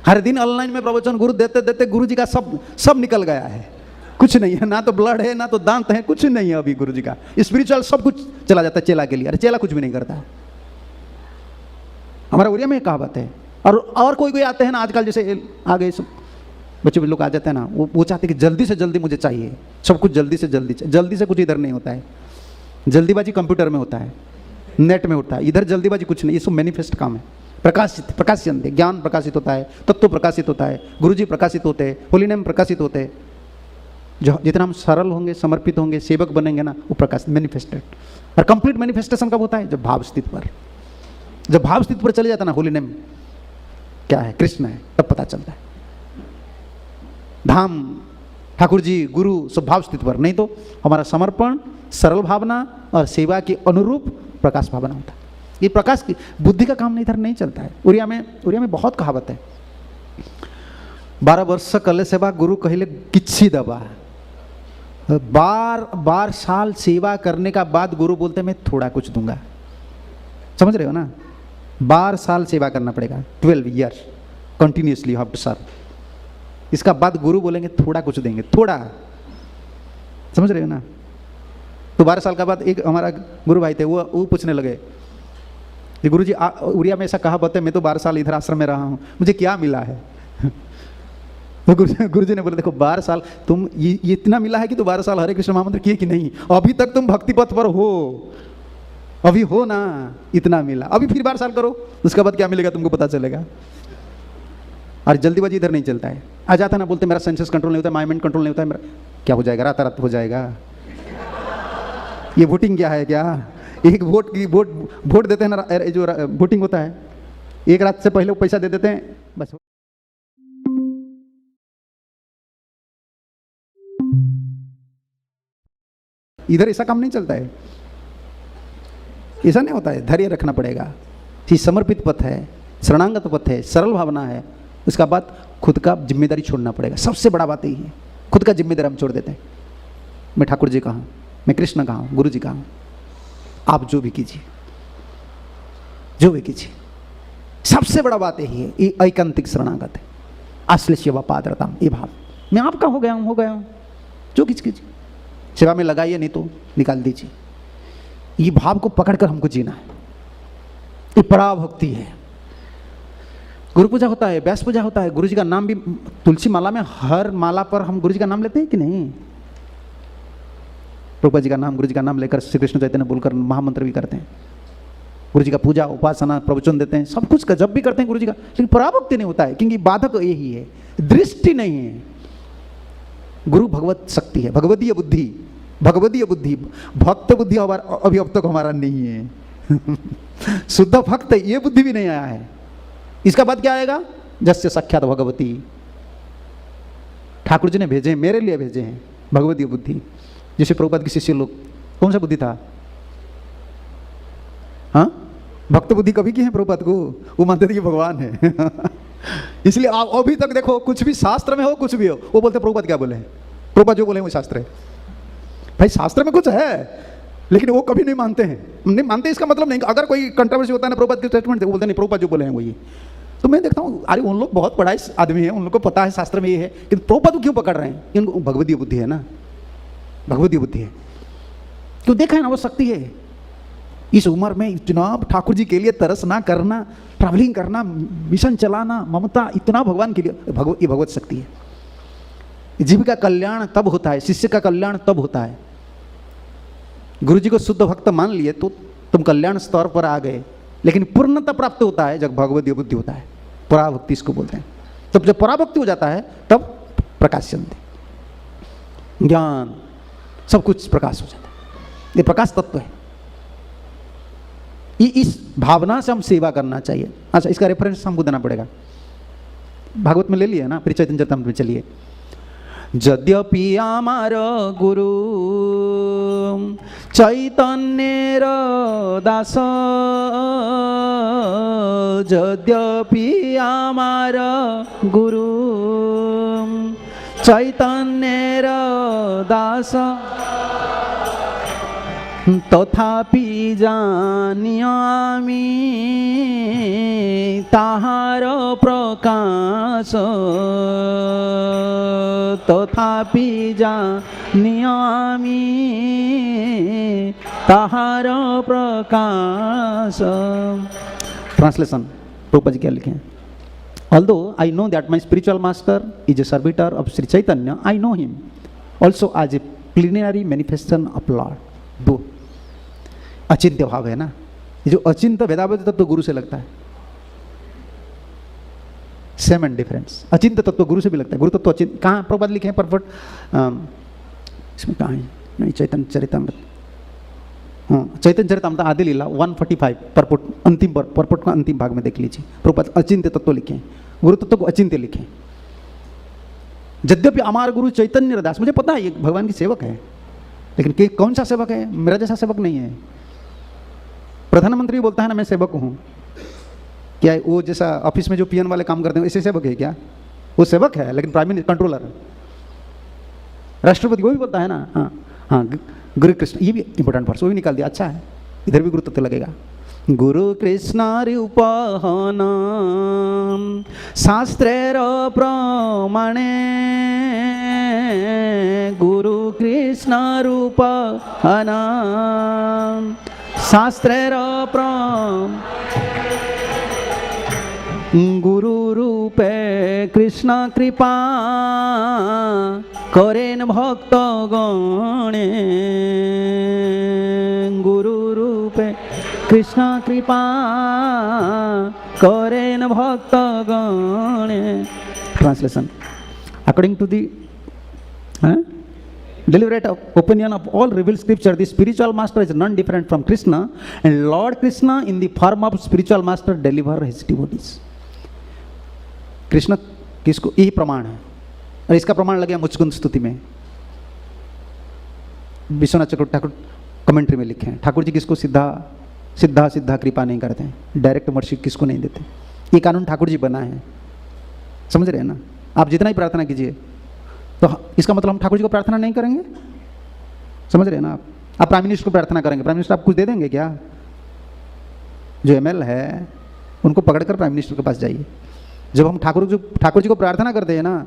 हर दिन ऑनलाइन में प्रवचन गुरु देते देते गुरु जी का सब निकल गया है, कुछ नहीं है, ना तो ब्लड है, ना तो दांत है, कुछ नहीं है अभी गुरु जी का। स्पिरिचुअल सब कुछ चला जाता है चेला के लिए, अरे चेला कुछ भी नहीं करता है। हमारा उड़िया में कहावत है। और कोई आते हैं ना आजकल, जैसे आ गए सब बच्चे लोग आ जाते हैं ना, वो चाहते हैं कि जल्दी से जल्दी मुझे चाहिए, सब कुछ जल्दी से कुछ इधर नहीं होता है। जल्दीबाजी कंप्यूटर में होता है, नेट में उठता है। इधर जल्दीबाजी कुछ नहीं, ये सब मैनिफेस्ट काम है। प्रकाशित ज्ञान प्रकाशित होता है, तत्व प्रकाशित होता है, गुरुजी प्रकाशित होते हैं, होली नेम प्रकाशित होते हैं। जो जितना हम सरल होंगे, समर्पित होंगे, सेवक बनेंगे ना, वो प्रकाशित मैनिफेस्टेड। और कंप्लीट मैनिफेस्टेशन कब होता है? जब भाव स्थिति पर, जब भाव स्थिति पर चले जाता है ना, होली नेम क्या है, कृष्ण है, तब पता चलता है। धाम, ठाकुर जी, गुरु सब भाव स्थिति पर, नहीं तो हमारा समर्पण, सरल भावना और सेवा के अनुरूप प्रकाश भावना होता है। ये प्रकाश की बुद्धि का काम इधर नहीं चलता है। उड़िया में बहुत कहावत है, 12 वर्ष कले सेवा गुरु कहले किच्छी दबा। 12 साल सेवा करने का बाद गुरु बोलते मैं थोड़ा कुछ दूंगा। समझ रहे हो ना? 12 साल सेवा करना पड़ेगा, 12 years continuously you have to serve. इसका बाद गुरु बोलेंगे थोड़ा कुछ देंगे, थोड़ा। समझ रहे हो ना? तो 12 साल का बाद एक हमारा गुरु भाई थे, वो पूछने लगे कि गुरु जी उड़िया में ऐसा कहा बताए, मैं तो 12 साल इधर आश्रम में रहा हूँ, मुझे क्या मिला है? तो गुरु जी ने बोले देखो 12 साल तुम ये इतना मिला है कि तो 12 साल हरे कृष्ण महामंत्र किए कि नहीं, अभी तक तुम भक्ति पथ पर हो, अभी हो ना, इतना मिला, अभी फिर 12 साल करो, उसके बाद क्या मिलेगा तुमको पता चलेगा। और जल्दीबाजी इधर नहीं चलता है। आ जाता ना, बोलते मेरा सेंसेस कंट्रोल नहीं होता, माइंड कंट्रोल नहीं होता है, मेरा क्या हो जाएगा, रात हो जाएगा। ये वोटिंग क्या है? क्या एक वोट देते हैं ना, जो वोटिंग होता है, एक रात से पहले पैसा दे देते हैं, बस। इधर ऐसा काम नहीं चलता है, ऐसा नहीं होता है। धैर्य रखना पड़ेगा। ये समर्पित पथ है, शरणागत पथ है, सरल भावना है। उसका बाद खुद का जिम्मेदारी छोड़ना पड़ेगा। सबसे बड़ा बात यही है, खुद का जिम्मेदारी हम छोड़ देते हैं। मैं ठाकुर जी का हूँ, मैं कृष्ण का हूँ, गुरु जी का हूँ, आप जो भी कीजिए, जो भी कीजिए। सबसे बड़ा बात यही है, ये ऐकांतिक शरणागत है। असली सेवा पात्रता, ये भाव मैं आपका हो गया हूँ, जो कीजिए, सेवा में लगाइए, नहीं तो निकाल दीजिए। ये भाव को पकड़कर हमको जीना है। ये पराभक्ति है। गुरु पूजा होता है, व्यास पूजा होता है, गुरु जी का नाम भी तुलसी माला में हर माला पर हम गुरु जी का नाम लेते हैं कि नहीं? प्रभुपाद जी का नाम, गुरु जी का नाम लेकर श्री कृष्ण चैतन्य बोलकर महामंत्र भी करते हैं। गुरु जी का पूजा, उपासना, प्रवचन देते हैं, सब कुछ का जब भी करते हैं गुरु जी का, लेकिन पराभक्ति नहीं होता है, क्योंकि बाधक यही है, दृष्टि नहीं है। गुरु भगवत शक्ति है, भगवदीय बुद्धि, भक्त बुद्धि अभी अब तक हमारा नहीं है। शुद्ध भक्त ये बुद्धि भी नहीं आया है। इसका बाद क्या आएगा? जस्य साक्षात भगवती। ठाकुर जी ने भेजे, मेरे लिए भेजे हैं भगवदीय बुद्धि। जैसे प्रभुपाद के शिष्य लोग, कौन सा बुद्धि था? हाँ, भक्त बुद्धि कभी की है प्रभुपाद को, वो मानते थे कि भगवान है। इसलिए आप अभी तक देखो, कुछ भी शास्त्र में हो, कुछ भी हो, वो बोलते प्रभुपाद क्या बोले हैं, प्रभुपाद जो बोले वो शास्त्र है। भाई शास्त्र में कुछ है, लेकिन वो कभी नहीं मानते हैं। नहीं मानते इसका मतलब नहीं, अगर कोई कंट्रोवर्सी होता है ना प्रभुपाद के स्टेटमेंट, वो बोलते नहीं प्रभुपाद जो बोले हैं वही। तो मैं देखता हूँ, अरे उन लोग बहुत पढ़ाई आदमी है, उन लोग को पता है शास्त्र में ये है, लेकिन प्रभुपाद को क्यों पकड़ रहे हैं? इनको भगवदीय बुद्धि है ना, भगवदीय बुद्धि है। क्यों देखा है ना, वो शक्ति है। इस उम्र में जनाब ठाकुर जी के लिए तरस ना करना, ट्रैवलिंग करना, मिशन चलाना, ममता, इतना भगवान के लिए, ये भगवत शक्ति है। जीव का कल्याण तब होता है, शिष्य का कल्याण तब होता है। गुरु जी को शुद्ध भक्त मान लिए तो तुम कल्याण स्तर पर आ गए, लेकिन पूर्णता प्राप्त होता है जब भगवदीय बुद्धि होता है। पराभक्ति इसको बोलते हैं। तब जब पराभक्ति हो जाता है तब प्रकाशयन्ति, ज्ञान, सब कुछ प्रकाश हो जाता है। ये प्रकाश तत्व है। ये इस भावना से हम सेवा करना चाहिए। अच्छा, इसका रेफरेंस हमको देना पड़ेगा। भागवत में ले लिया ना, फिर चैतन्य चरितामृत में चलिए। यद्यपि आमार गुरु चैतन्येर दास, यद्यपि आमार गुरु चैतन्येर दास, तथापि जानियामि ताहार प्रकाश, तथापि जानियामि ताहार प्रकाश। ट्रांसलेशन प्रभुपाद जी क्या लिखे हैं? Although I know that my spiritual master is a servitor of Sri Chaitanya, I know him also as a plenary manifestation of Lord. दो अचिंत्य भाव है ना, ये जो अचिंत्य वेदावेद तत्व गुरु से लगता है, सेम एंड डिफरेंस। अचिंत्य तत्व गुरु से भी लगता है, गुरु तत्व अचिंत्य। कहाँ प्रभुपाद लिखे हैं परपट, इसमें कहाँ है, नहीं चैतन्य चरितामृत, हाँ चैतन्य चरितामृत आदि लीला 145 परपट, अंतिम परपट का अंतिम भाग में देख लीजिए, प्रभुपाद अचिंत्य तत्व लिखे हैं, गुरु तत्व को अचिंत्य लिखे। यद्यपि हमारा गुरु चैतन्य दास, मुझे पता है ये भगवान की सेवक है, लेकिन कौन सा सेवक है, मेरा जैसा सेवक नहीं है। प्रधानमंत्री बोलता है ना मैं सेवक हूँ, क्या वो जैसा ऑफिस में जो पीएन वाले काम करते हैं ऐसे सेवक है क्या? वो सेवक है लेकिन प्राइम मिनिस्टर कंट्रोलर है। राष्ट्रपति वो भी बोलता है ना, हाँ हाँ गुरु कृष्ण, ये भी इंपॉर्टेंट वर्ड, वो भी निकाल दिया, अच्छा है, इधर भी गुरु तत्व लगेगा। गुरु कृष्ण रूपहन शास्त्रेर प्रमाणे, गुरु कृष्ण रूपहन शास्त्रेर गुरु रूपे कृष्ण कृपा करेन भक्त गणे, गुरु रूपे कृष्ण कृपा करेन भक्त गणे। Translation, according to the deliberate opinion of all revealed scripture, the spiritual master is none different from Krishna, and Lord Krishna in the form of spiritual master deliver his devotees. Krishna किसको, यही प्रमाण है, और इसका प्रमाण लगे मुचकुंद स्तुति में, विश्वनाथ चक्रवर्ती ठाकुर कमेंट्री में लिखे हैं। ठाकुर जी किसको सीधा कृपा नहीं करते हैं, डायरेक्ट मर्सी किसको नहीं देते, ये कानून ठाकुर जी बना है, समझ रहे हैं ना। आप जितना ही प्रार्थना कीजिए तो इसका मतलब हम ठाकुर जी को प्रार्थना नहीं करेंगे, समझ रहे हैं ना। आप प्राइम मिनिस्टर को प्रार्थना करेंगे, प्राइम मिनिस्टर आप कुछ दे देंगे क्या? जो एमएल है उनको पकड़कर प्राइम मिनिस्टर के पास जाइए। जब हम ठाकुर जी को प्रार्थना करते हैं ना,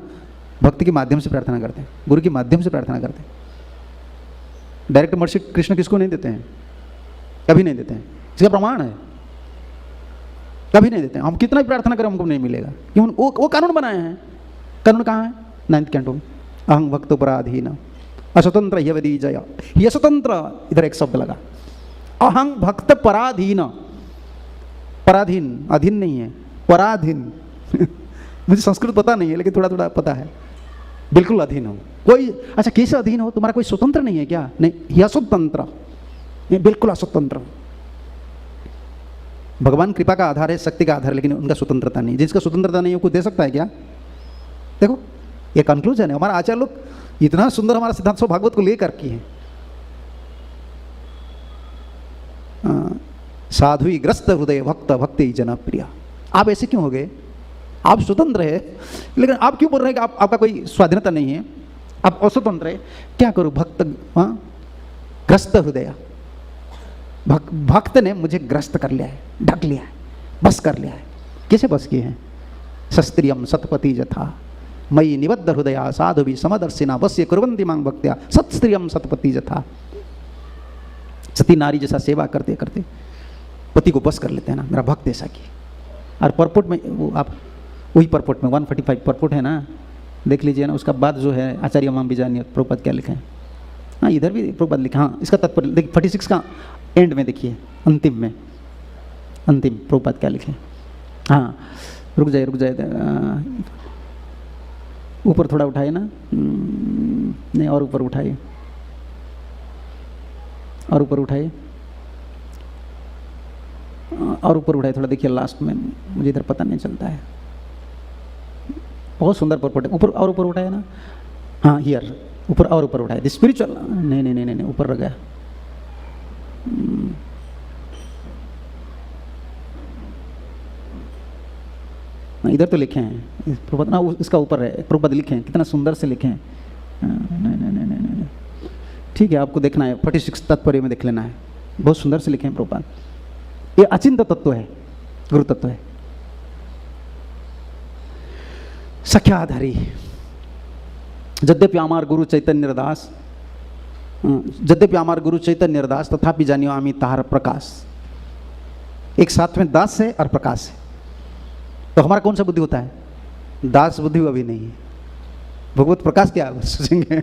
भक्ति के माध्यम से प्रार्थना करते हैं, गुरु के माध्यम से प्रार्थना करते हैं। डायरेक्ट मर्सी कृष्ण किसको नहीं देते हैं, कभी नहीं देते हैं, इसका प्रमाण है, कभी नहीं देते हैं। हम कितना भी प्रार्थना करें हमको नहीं मिलेगा, क्यों? वो कानून बनाए हैं। कानून कहाँ है? 9th कैंटो में, अहं भक्त पराधीन अस्वतंत्र यदि जय, ये स्वतंत्र, इधर एक शब्द लगा, अहं भक्त पराधीन, पराधीन अधीन नहीं है, पराधीन मुझे संस्कृत पता नहीं है लेकिन थोड़ा थोड़ा पता है, बिल्कुल अधीन हो। कोई अच्छा कैसे अधीन हो, तुम्हारा कोई स्वतंत्र नहीं है क्या? नहीं, ये अस्वतंत्र, नहीं बिल्कुल अस्वतंत्र। भगवान कृपा का आधार है, शक्ति का आधार है, लेकिन उनका स्वतंत्रता नहीं। जिसका स्वतंत्रता नहीं है कुछ दे सकता है क्या? देखो ये कंक्लूजन है। हमारा आचार्य लोग इतना सुंदर हमारा सिद्धांत सौ भागवत को लेकर की है। साधु ग्रस्त हृदय भक्त भक्ति जनप्रिय। आप ऐसे क्यों हो गए? आप स्वतंत्र है लेकिन आप क्यों बोल रहे हैं कि आपका कोई स्वाधीनता नहीं है, आप अस्वतंत्र है? क्या करूं? भक्त ग्रस्त हृदय, भक्त ने मुझे ग्रस्त कर लिया है, ढक लिया है, बस कर लिया है। कैसे बस किए हैं? शस्त्रियम सतपति जथा मयि निबद्ध हृदया साधु भी समदर्शिना वश्य कुर्वन्ति मां भक्त्या सत्स्त्रियम सतपति जथा। सती नारी जैसा सेवा करते करते पति को बस कर लेते हैं ना, मेरा भक्त ऐसा की। और परपोट में वो आप वही परपोट में 145 परपोट है ना, देख लीजिए ना। उसका बाद जो है आचार्य माम बीजानी प्रभुपाद क्या लिखे हैं, हाँ इधर भी प्रभुपाद लिखे, हाँ इसका तात्पर्य देखिए 46 का एंड में देखिए, अंतिम में, अंतिम प्रभुपाद क्या लिखे। हाँ रुक जाए ऊपर थोड़ा उठाइए ना, नहीं और ऊपर उठाइए, और ऊपर उठाइए, और ऊपर उठाइए थोड़ा, देखिए लास्ट में, मुझे इधर पता नहीं चलता है। बहुत सुंदर परपोट है, ऊपर और ऊपर उठाइए ना, हाँ हियर ऊपर और ऊपर उठाइए। स्पिरिचुअल नहीं ऊपर रह गया। इधर तो लिखे हैं प्रभुपद ना, इसका ऊपर है प्रभुपद लिखे हैं, कितना सुंदर से लिखे हैं। नहीं ठीक है, आपको देखना है 46 तात्पर्य में देख लेना है, बहुत सुंदर से लिखे हैं प्रभुपद। ये अचिंत्य तत्व है, गुरु तत्व है। सख्याधारी यद्यपि आमार गुरु चैतन्य दास, यद्यपि आमार गुरु चैतन्य दास तथापि जानियो आमी ताहार प्रकाश। एक साथ में दास है और प्रकाश है, तो हमारा कौन सा बुद्धि होता है? दास बुद्धि अभी नहीं है। भगवत प्रकाश क्या सोचेंगे?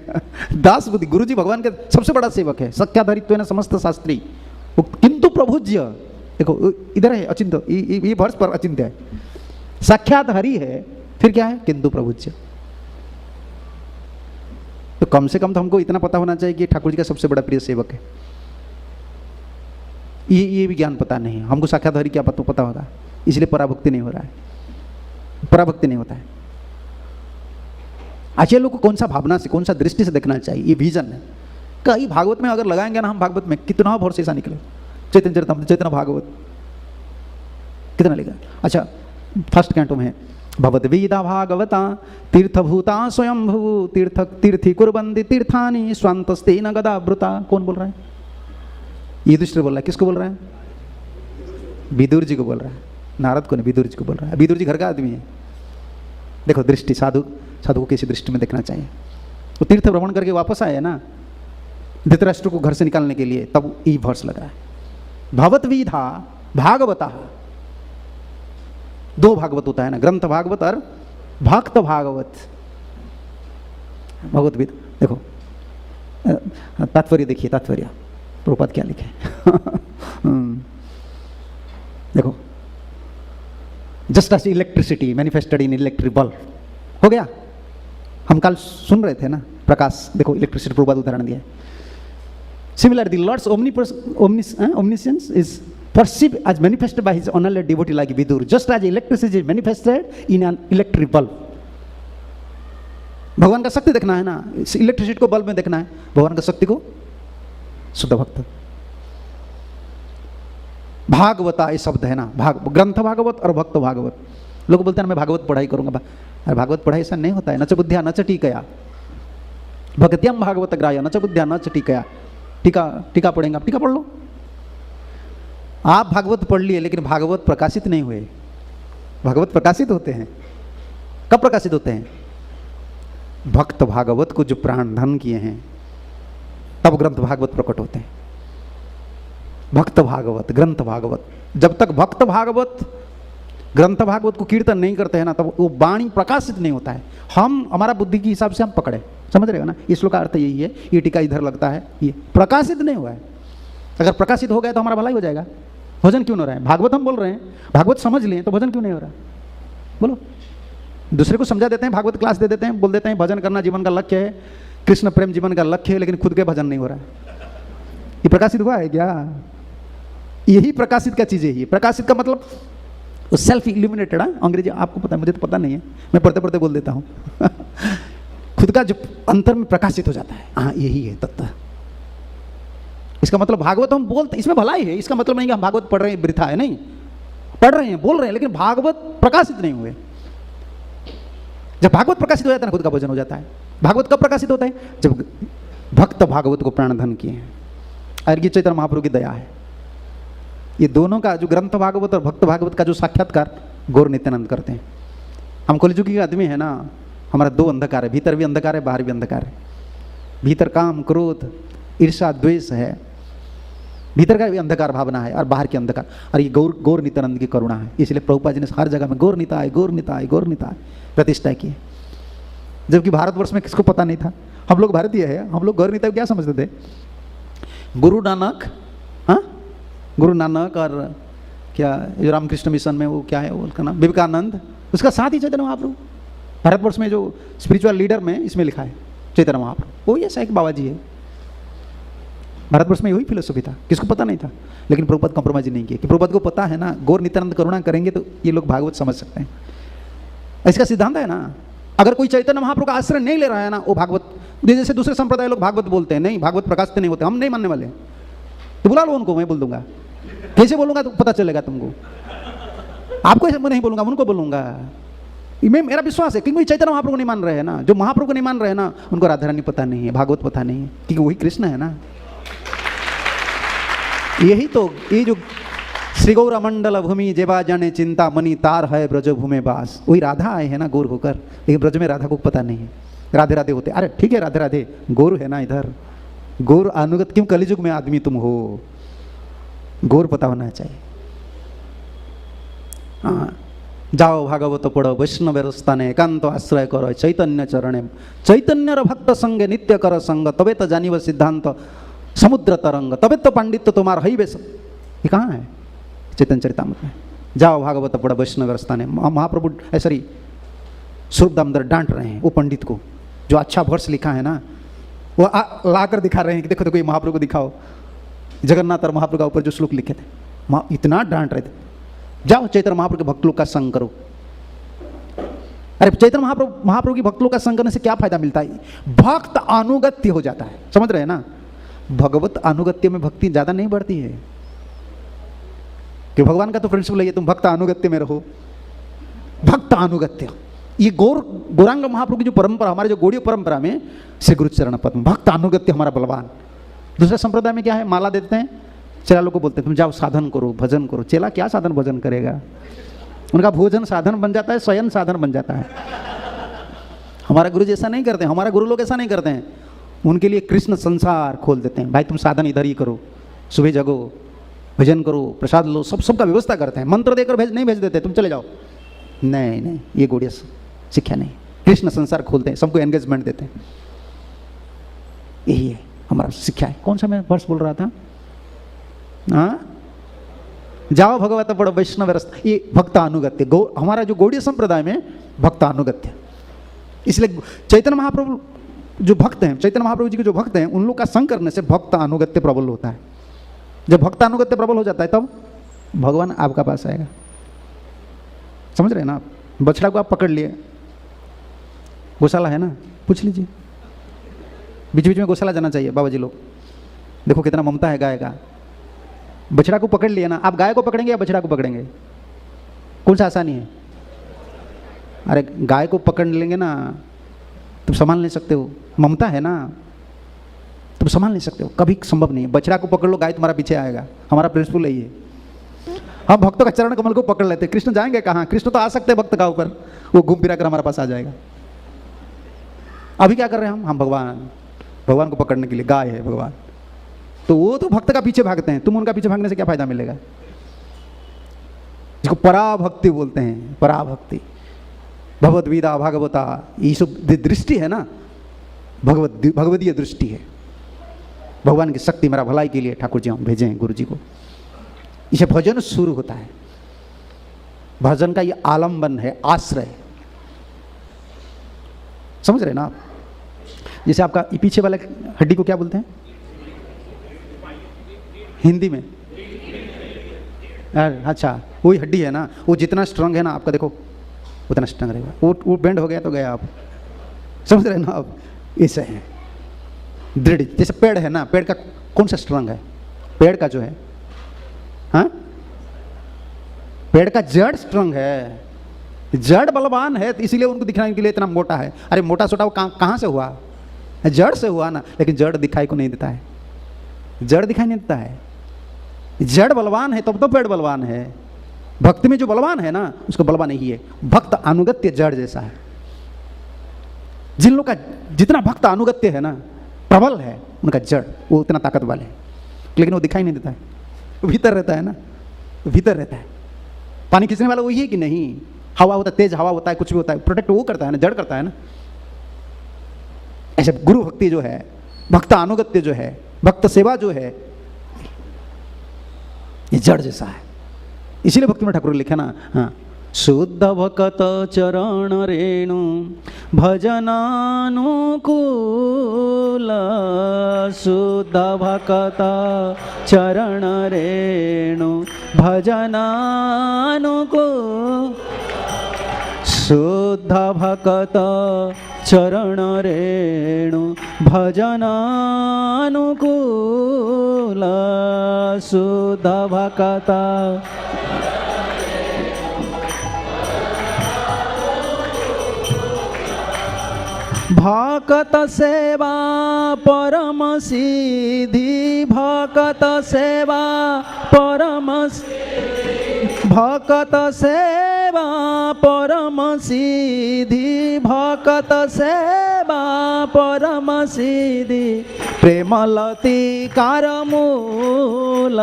दास बुद्धि। गुरु जी भगवान के सबसे बड़ा सेवक है, सख्याधारित्व न समस्त शास्त्री किंतु प्रभुज्य देखो इधर है अचिंत्य, ये वर्ष पर अचिंत्य है, साक्षात हरि है, फिर क्या है किंतु प्रभुज्य। तो कम से कम तो हमको इतना पता होना चाहिए कि ठाकुर जी का सबसे बड़ा प्रिय सेवक है। ये भी ज्ञान पता नहीं है हमको, साक्षात हरि क्या पता होगा, इसलिए पराभक्ति नहीं हो रहा है, पराभक्ति नहीं होता है। आचार्य लोग को कौन सा भावना से, कौन सा दृष्टि से देखना चाहिए, ये विजन है। कई भागवत में अगर लगाएंगे ना हम, भागवत में कितना वर्ष ऐसा निकले, चैतन्य चरितमृत, चैतन्य भागवत कितना लिखा। अच्छा, फर्स्ट कैंटो में भवद्वेदा भागवता तीर्थभूता स्वयं भू तीर्थ तीर्थी कुर्वन्ति तीर्थानि स्वांतस्तेन गदावृता। कौन बोल रहा है? युधिष्ठिर बोल रहा है। किसको बोल रहा है? विदुर जी को बोल रहा है, नारद को नहीं, विदुर जी को बोल रहा है। विदुर जी घर का आदमी है। देखो दृष्टि, साधु को किसी दृष्टि में देखना चाहिए। वो तीर्थ भ्रमण करके वापस आए ना धृतराष्ट्र को घर से निकालने के लिए, तब ई वर्ष लगा है। भवद्वेदा भागवता, दो भागवत होता है ना, ग्रंथ भागवत और भक्त भागवत। भगवत देखो तात्पर्य देखिए, तात्पर्य प्रभुपाद क्या लिखे देखो, just as electricity manifested in electric bulb, हो गया। हम कल सुन रहे थे ना प्रकाश, देखो इलेक्ट्रिसिटी प्रभुपाद उदाहरण दिया। Similar the lord's omniscience is perceived as manifested by his honored devotee like Vidur, just as electricity is manifested in an electric bulb. भगवान का शक्ति देखना है ना, इलेक्ट्रिसिटी को बल्ब में देखना है, भगवान का शक्ति को शुद्ध भक्त। भागवता ये शब्द है ना, ग्रंथ भागवत और भक्त भागवत। लोग बोलते हैं मैं भागवत पढ़ाई करूंगा, अरे भागवत पढ़ाई ऐसा नहीं होता है। न च बुद्धिया न च टीकया भगत्यम भागवत ग्राह्य न च बुद्धिया न च टीकया। टीका पढ़ेंगे आप, टीका पढ़ लो। आप भागवत पढ़ लिए लेकिन भागवत प्रकाशित नहीं हुए। भागवत प्रकाशित होते हैं, कब प्रकाशित होते हैं? भक्त भागवत को जो प्राण धन किए हैं तब ग्रंथ भागवत प्रकट होते हैं। भक्त भागवत, ग्रंथ भागवत, जब तक भक्त भागवत ग्रंथ भागवत को कीर्तन नहीं करते हैं ना, तब वो वाणी प्रकाशित नहीं होता है। हम हमारा बुद्धि के हिसाब से हम पकड़े, समझ रहे हो ना? इस श्लोक का अर्थ यही है, ये टीका इधर लगता है, ये प्रकाशित नहीं हुआ है। अगर प्रकाशित हो गया तो हमारा भलाई हो जाएगा। भजन क्यों नहीं हो रहा है? भागवत हम बोल रहे हैं, भागवत समझ लिए तो भजन क्यों नहीं हो रहा? बोलो। दूसरे को समझा देते हैं, भागवत क्लास दे देते हैं, बोल देते हैं भजन करना जीवन का लक्ष्य है, कृष्ण प्रेम जीवन का लक्ष्य है, लेकिन खुद के भजन नहीं हो रहा है। ये प्रकाशित हुआ है क्या? यही प्रकाशित का चीज़ है। ये प्रकाशित का मतलब सेल्फ इल्यूमिनेटेड है। अंग्रेजी आपको पता है, मुझे तो पता नहीं है, मैं पढ़ते पढ़ते बोल देता हूँ खुद का जो अंतर में प्रकाशित हो जाता है, हाँ यही है तत्व। इसका मतलब भागवत हम बोलते, इसमें भलाई है, इसका मतलब नहीं कि हम भागवत पढ़ रहे हैं वृथा है, नहीं, पढ़ रहे हैं, बोल रहे हैं, लेकिन भागवत प्रकाशित नहीं हुए। जब भागवत प्रकाशित हो जाता है ना, खुद का भजन हो जाता है। भागवत कब प्रकाशित होता है? जब भक्त भागवत को प्राण धन किए हैं। और ये चैतन्य महाप्रभु की दया है। ये दोनों का, जो ग्रंथ भागवत और भक्त भागवत का जो साक्षात्कार गौर नित्यानंद करते हैं। हम कलिजुगी आदमी है ना, हमारा दो अंधकार है, भीतर भी अंधकार है, बाहर भी अंधकार है। भीतर काम क्रोध ईर्षा द्वेष है, भीतर का भी अंधकार भावना है, और बाहर के अंधकार, और ये गौर नित्यानंद की करुणा है। इसलिए प्रभुपाद जी ने हर जगह में गौर निताय गौर निताय गौर निताय प्रतिष्ठा की, जबकि भारतवर्ष में किसको पता नहीं था। हम लोग भारतीय है, हम लोग गौर निताय क्या समझते थे? गुरु नानक, हाँ गुरु नानक, और क्या जो रामकृष्ण मिशन में वो क्या है उसका नाम, विवेकानंद, उसका साथ ही चैतन्य महाप्रभु। भारतवर्ष में जो स्पिरिचुअल लीडर में इसमें लिखा है चैतन्य महाप्रभु, वो ऐसा एक बाबा जी है। भारतवर्ष में यही फिलोसफी था, किसको पता नहीं था, लेकिन प्रभुपाद कॉम्प्रोमाइज नहीं किया कि प्रभुपाद को पता है ना, गौर नित्यानंद करुणा करेंगे तो ये लोग भागवत समझ सकते हैं। इसका सिद्धांत है ना, अगर कोई चैतन्य महाप्रभु का आश्रय नहीं ले रहा है ना, वो भागवत, जैसे दूसरे संप्रदाय लोग भागवत बोलते हैं, नहीं भागवत प्रकाशित नहीं होते, हम नहीं मानने वाले, तो बुला लो उनको, मैं बोल दूंगा। कैसे बोलूंगा तो पता चलेगा तुमको, आपको ऐसे मैं नहीं बोलूंगा, उनको बोलूंगा। मैं, मेरा विश्वास है, क्योंकि चैतन्य महाप्रभु को नहीं मान रहे हैं ना, जो महाप्रभु को नहीं मान रहे हैं ना, उनको राधा रानी पता नहीं है, भागवत पता नहीं है, क्योंकि वही कृष्ण है ना। यही तो, ये जो श्री गौर मंडल भूमि जेबा जाने चिंता मणि तार है ब्रज भूमि बास, वही राधा आए हैं ना गौर होकर, लेकिन ब्रज में राधा को पता नहीं है। राधे राधे होते, अरे ठीक है राधे राधे, गौर है ना इधर, गौर अनुगत क्यों, कलिजुग में आदमी तुम हो, गौर पता होना चाहिए। हाँ, जाओ भागवत पढ़ो वैष्णव स्थाने एकांत आश्रय करो चैतन्य चरणे चैतन्य भक्त संगे नित्य कर संग तबे तो जानिव सिद्धांत समुद्र तरंग तबे तो पांडित्य तुम्हारा ही बेस। ये कहाँ है? चैतन्य चरितामृत में। जाओ भागवत पढ़ो वैष्णव स्थाने। महाप्रभु सॉरी स्वरूप दामोदर डांट रहे हैं वो पंडित को जो अच्छा वर्ष लिखा है ना, वो ला कर दिखा रहे हैं कि देखो देखो ये महाप्रभु को दिखाओ, जगन्नाथ और महाप्रभु का ऊपर जो श्लोक लिखे थे, इतना डांट रहे थे। जाओ चैतन्य महाप्रभु के भक्त लोग का संग करो। अरे चैतन्य महाप्रभु की भक्त लोग का संग करने से क्या फायदा मिलता है? भक्त अनुगत्य हो जाता है, समझ रहे हैं ना। भगवत अनुगत्य में भक्ति ज्यादा नहीं बढ़ती है कि भगवान का तो प्रिंसिपल है तुम भक्त अनुगत्य में रहो। भक्त अनुगत्य ये गौरांग महाप्रभु की जो परंपरा, हमारे जो गौड़ीय परंपरा में श्री गुरु चरण पद्म, भक्त अनुगत्य हमारा बलवान। दूसरा संप्रदाय में क्या है, माला देते हैं, चेला लोग को बोलते हैं तुम जाओ साधन करो, भजन करो। चेला क्या साधन भजन करेगा? उनका भोजन साधन बन जाता है, शयन साधन बन जाता है। हमारा गुरु जैसा नहीं करते, हमारा गुरु लोग ऐसा नहीं करते हैं। उनके लिए कृष्ण संसार खोल देते हैं, भाई तुम साधन इधर ही करो, सुबह जगो, भजन करो, प्रसाद लो, सबका व्यवस्था करते हैं। मंत्र देकर नहीं भेज देते तुम चले जाओ, नहीं नहीं, ये गौड़ीय शिक्षा नहीं। कृष्ण संसार खोलते हैं, सबको एंगेजमेंट देते हैं। यही है हमारा शिक्षा है। कौन सा मैं वर्ष बोल रहा था? हाँ, जाओ भगवत पढ़ो वैष्णव रस्त, ये भक्त अनुगत्य। हमारा जो गौड़ीय संप्रदाय में भक्त अनुगत्य, इसलिए चैतन्य महाप्रभु जो भक्त हैं, चैतन्य महाप्रभु जी के जो भक्त हैं, उन लोग का संग करने से भक्त अनुगत्य प्रबल होता है। जब भक्त अनुगत्य प्रबल हो जाता है तब भगवान आपका पास आएगा। समझ रहे हैं ना आप? बछड़ा को आप पकड़ लिए, गौशाला है ना, पूछ लीजिए, बीच बीच में गौशाला जाना चाहिए बाबा जी लोग। देखो कितना ममता है गाय का। बछड़ा को पकड़ लिया ना, आप गाय को पकड़ेंगे या बछड़ा को पकड़ेंगे? कौन सा आसानी है? अरे गाय को पकड़ लेंगे ना तुम संभाल नहीं सकते हो, ममता है ना, तुम संभाल नहीं सकते हो, कभी संभव नहीं है। बछड़ा को पकड़ लो, गाय तुम्हारा पीछे आएगा। हमारा प्रिंसिपल है ये। हम भक्तों का चरण कमल को पकड़ लेते, कृष्ण जाएंगे कहाँ? कृष्ण तो आ सकते हैं भक्त का ऊपर, वो घूम फिरा कर हमारे पास आ जाएगा। अभी क्या कर रहे हैं हम भगवान को पकड़ने के लिए गाय है भगवान, तो वो तो भक्त का पीछे भागते हैं, तुम उनका पीछे भागने से क्या फायदा मिलेगा? जिसको पराभक्ति बोलते हैं, पराभक्ति, भगवद्गीता भागवता, ये सब दृष्टि है ना, भगवदीय दृष्टि है। भगवान की शक्ति मेरा भलाई के लिए ठाकुर जी हम भेजे हैं गुरु जी को। इसे भजन शुरू होता है, भजन का ये आलम्बन है, आश्रय। समझ रहे ना आप? जैसे आपका पीछे वाले हड्डी को क्या बोलते हैं हिंदी में? अच्छा, वही हड्डी है ना, वो जितना स्ट्रांग है ना आपका, देखो उतना स्ट्रांग रहेगा। वो बेंड हो गया तो गया आप। समझ रहे ना आप? ऐसे है दृढ़। जैसे पेड़ है ना, पेड़ का कौन सा स्ट्रांग है? पेड़ का जो है, हाँ, पेड़ का जड़ स्ट्रांग है, जड़ बलवान है, इसीलिए उनको दिखाने के लिए इतना मोटा है। अरे मोटा छोटा वो कहाँ से हुआ? जड़ से हुआ ना, लेकिन जड़ दिखाई को नहीं देता है, जड़ दिखाई नहीं देता है। जड़ बलवान है तब तो पेड़ बलवान है। भक्ति में जो बलवान है ना, उसको बलवान नहीं है। भक्त अनुगत्य जड़ जैसा है। जिन लोग का जितना भक्त अनुगत्य है ना, प्रबल है, उनका जड़ वो उतना ताकत वाले है, लेकिन वो दिखाई नहीं देता है, भीतर रहता है ना, भीतर रहता है। पानी खींचने वाला वही है कि नहीं? हवा होता है, तेज हवा होता है, कुछ भी होता है, प्रोटेक्ट वो करता है ना, जड़ करता है ना। ऐसे गुरु भक्ति जो है, भक्त अनुगत्य जो है, भक्त सेवा जो है, ये जड़ जैसा है। इसीलिए भक्ति में ठाकुर ने लिखा ना, हाँ, शुद्ध भक्त चरण रेणु भजनानुकूल, शुद्ध भक्त चरण रेणु भजनानुकूल, शुद्ध भक्त चरण रेणु भजनानुकूल, शुद्ध भक्त भक्त सेवा परम सिद्धि, भक्त सेवा परम, भक्त सेवा परम सिद्धि, भक्त सेवा परम सिद्धि, प्रेमलती कारमूल,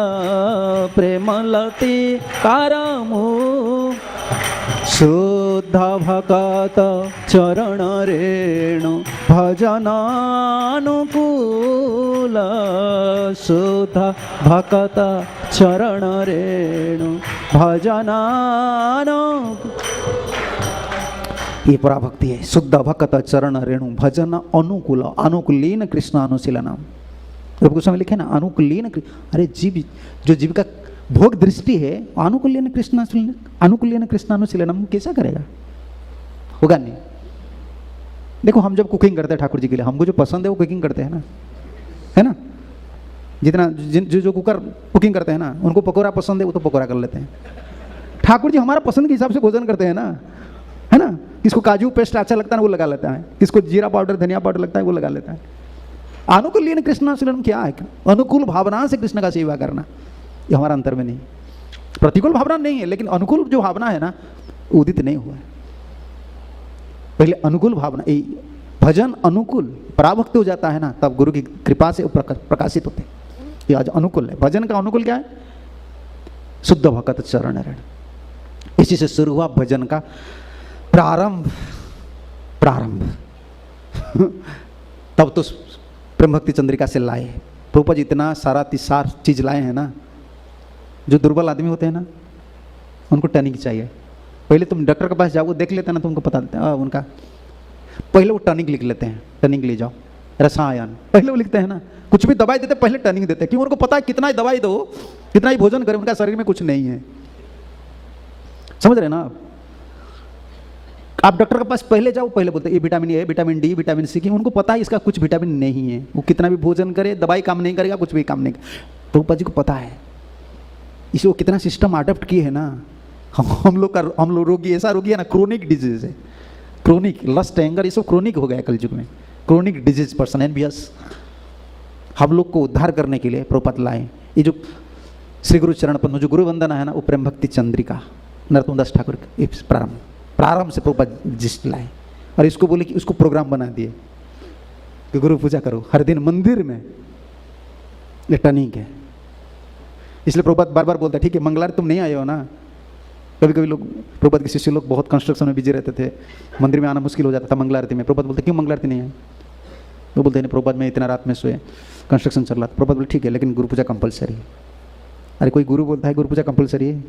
प्रेमलती कारमूल, शुद्ध शुद्ध भकत चरण रेणु भजनानुकूल, शुद्ध भकत चरण रेणु भजनानुकूल। ये पराभक्ति है। शुद्ध भकत चरण रेणु भजन अनुकूल, अनुकूलीन कृष्ण अनुशीलनम। प्रभु गोस्वामी लिखे ना अनुकूलीन। अरे जीव जो जीव का भोग दृष्टि है अनुकूलीन कृष्ण अनुशीलनम कैसा करेगा? होगा नहीं। देखो हम जब कुकिंग करते हैं ठाकुर जी के लिए, हमको जो पसंद है वो कुकिंग करते हैं ना, है ना। जितना जो कुकर कुकिंग करते हैं ना, उनको पकौड़ा पसंद है वो तो पकौड़ा कर लेते हैं। ठाकुर जी हमारा पसंद के हिसाब से भोजन करते हैं ना, है ना। किसको काजू पेस्ट अच्छा लगता है वो लगा लेता है, किसको जीरा पाउडर धनिया पाउडर लगता है वो लगा लेता है। अनुकूलीन कृष्णानुशीलनम क्या है? अनुकूल भावना से कृष्ण का सेवा करना, ये हमारा अंतर में नहीं। प्रतिकूल भावना नहीं है, लेकिन अनुकूल जो भावना है ना उदित नहीं हुआ है। पहले अनुकूल भावना, भजन अनुकूल पराभक्ति हो जाता है ना, तब गुरु की कृपा से प्रकाशित होते। ये आज अनुकूल है। भजन का अनुकूल क्या है? शुद्ध भकत चरण रण। इसी से शुरू हुआ भजन का प्रारंभ। तब तो प्रेम भक्ति चंद्रिका से लाए प्रभुपाद जी, इतना सारा तिसार चीज लाए हैं ना। जो दुर्बल आदमी होते हैं ना उनको टनिक चाहिए। पहले तुम डॉक्टर के पास जाओ, वो देख लेते हैं ना, तुमको पता उनका पहले वो टनिक लिख लेते हैं, टनिक ले जाओ, रसायन पहले वो लिखते हैं ना। कुछ भी दवाई देते पहले टनिक देते हैं, क्यों? उनको पता है कितना ही दवाई दो, कितना ही भोजन करें, उनका शरीर में कुछ नहीं है। समझ रहे ना आप? डॉक्टर के पास पहले जाओ, पहले बोलते हैं ये vitamin A, vitamin D, vitamin C की। उनको पता है इसका कुछ विटामिन नहीं है। वो कितना भी भोजन करे दवाई काम नहीं करेगा, कुछ भी काम नहीं। प्रभुपाद जी को पता है, इसे वो कितना सिस्टम अडॉप्ट किए है ना। हम लोग रोगी, ऐसा रोगी है ना, क्रोनिक डिजीज है, क्रोनिक लस्ट एंगर, ये सब क्रोनिक हो गया कलयुग में, क्रोनिक डिजीज पर्सन एनबीएस। हम लोग को उद्धार करने के लिए प्रभुपाद लाए। ये जो श्री गुरु चरण पद्म जो गुरु वंदना है ना, वो प्रेम भक्ति चंद्रिका नरोत्तम दास ठाकुर के प्रारंभ से प्रभुपाद जिस्ट लाए। और इसको बोले कि उसको प्रोग्राम बना दिए कि गुरु पूजा करो हर दिन मंदिर में। ये टनिक है। इसलिए प्रभुपाद बार बार बोलता है, ठीक है मंगलवार तुम नहीं आए हो ना। कभी कभी लोग, प्रभुपाद के शिष्य लोग बहुत कंस्ट्रक्शन में बिजी रहते थे, मंदिर में आना मुश्किल हो जाता था मंगल आरती में। प्रभुपाद बोलते क्यों मंगल आरती नहीं है? वो बोलते हैं प्रभुपाद में इतना रात में सोए, कंस्ट्रक्शन चल रहा था। प्रभुपाद बोले ठीक है लेकिन गुरु पूजा कंपलसरी है। अरे कोई गुरु बोलता है गुरु पूजा कंपलसरी है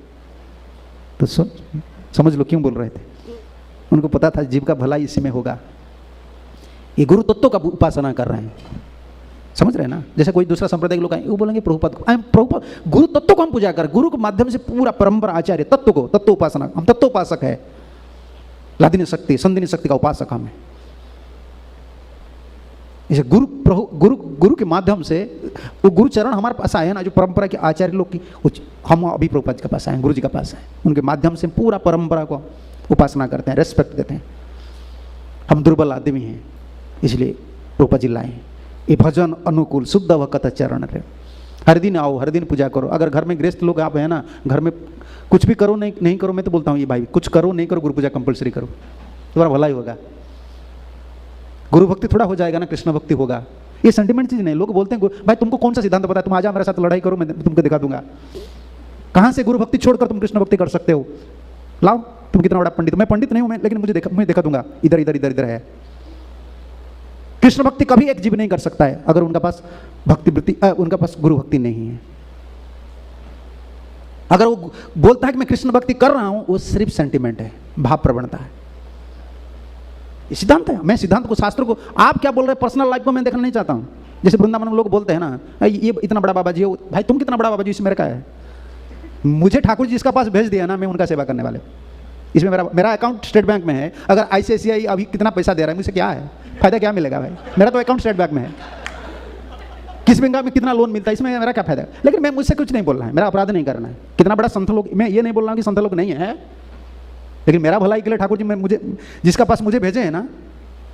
तो समझ लो क्यों बोल रहे थे। उनको पता था जीव का भला इसी में होगा। ये गुरु तत्व का उपासना कर रहे हैं, समझ रहे हैं ना। जैसे कोई दूसरा संप्रदाय के लोग आए वो बोलेंगे प्रभुपाद को, प्रभुपाद गुरु तत्व को हम पूजा कर, गुरु के माध्यम से पूरा परंपरा आचार्य तत्व को, तत्व उपासना, हम तत्व उपासक है। लादिनी शक्ति संदिनी शक्ति का उपासक हम है। इसे गुरु के माध्यम से वो गुरु चरण हमारे पास आए हैं ना, जो परंपरा के आचार्य लोग की, हम अभी प्रभुपाद के पास आए हैं, गुरु जी के पास आए, उनके माध्यम से पूरा परंपरा को उपासना करते हैं, रेस्पेक्ट देते हैं। हम दुर्बल आदमी हैं इसलिए प्रभुपाद जी लाए। ये भजन अनुकूल शुद्ध भकत चरण रे। हर दिन आओ, हर दिन पूजा करो। अगर घर में गृहस्थ लोग आप है ना, घर में कुछ भी करो नहीं करो, मैं तो बोलता हूँ ये भाई कुछ करो नहीं करो, गुरु पूजा कंपलसरी करो, तुम्हारा भला ही होगा। गुरु भक्ति थोड़ा हो जाएगा ना, कृष्ण भक्ति होगा। ये सेंटिमेंट चीज नहीं। लोग बोलते हैं भाई तुमको कौन सा सिद्धांत पता है, तुम आ जाओ मेरे साथ लड़ाई करो, मैं तुमको दिखा दूंगा। कहाँ से गुरु भक्ति छोड़कर तुम कृष्ण भक्ति कर सकते हो? लाओ, तुम कितना बड़ा पंडित। मैं पंडित नहीं हूं, लेकिन मैं दिखा दूंगा इधर इधर इधर इधर है। कृष्ण भक्ति कभी एक जीव नहीं कर सकता है अगर उनका पास भक्ति वृत्ति, उनका पास गुरु भक्ति नहीं है। अगर वो बोलता है कि मैं कृष्ण भक्ति कर रहा हूं, वो सिर्फ सेंटिमेंट है, भाव प्रवणता है। ये सिद्धांत है। मैं सिद्धांत को, शास्त्र को, आप क्या बोल रहे हैं पर्सनल लाइफ को मैं देखना नहीं चाहता हूं। जैसे वृंदावन में लोग बोलते हैं ना, ये इतना बड़ा बाबा जी है, भाई तुम कितना बड़ा बाबा जी, इसमें मेरा क्या है? मुझे ठाकुर जी इसका पास भेज दिया ना, मैं उनका सेवा करने वाले। इसमें मेरा अकाउंट स्टेट बैंक में है। अगर आईसीआईसीआई अभी कितना पैसा दे रहा है, मुझे क्या है फायदा, क्या मिलेगा भाई? मेरा तो अकाउंट स्टेट बैंक में है। किस बैंक में कितना लोन मिलता है, इसमें मेरा क्या फायदा? लेकिन मैं मुझसे कुछ नहीं बोल रहा है, मेरा अपराध नहीं करना है। कितना बड़ा संत लोग, मैं ये नहीं बोल रहा हूँ कि संत लोग नहीं है, लेकिन मेरा भलाई के लिए ठाकुर जी मैं मुझे जिसका पास मुझे भेजे है ना,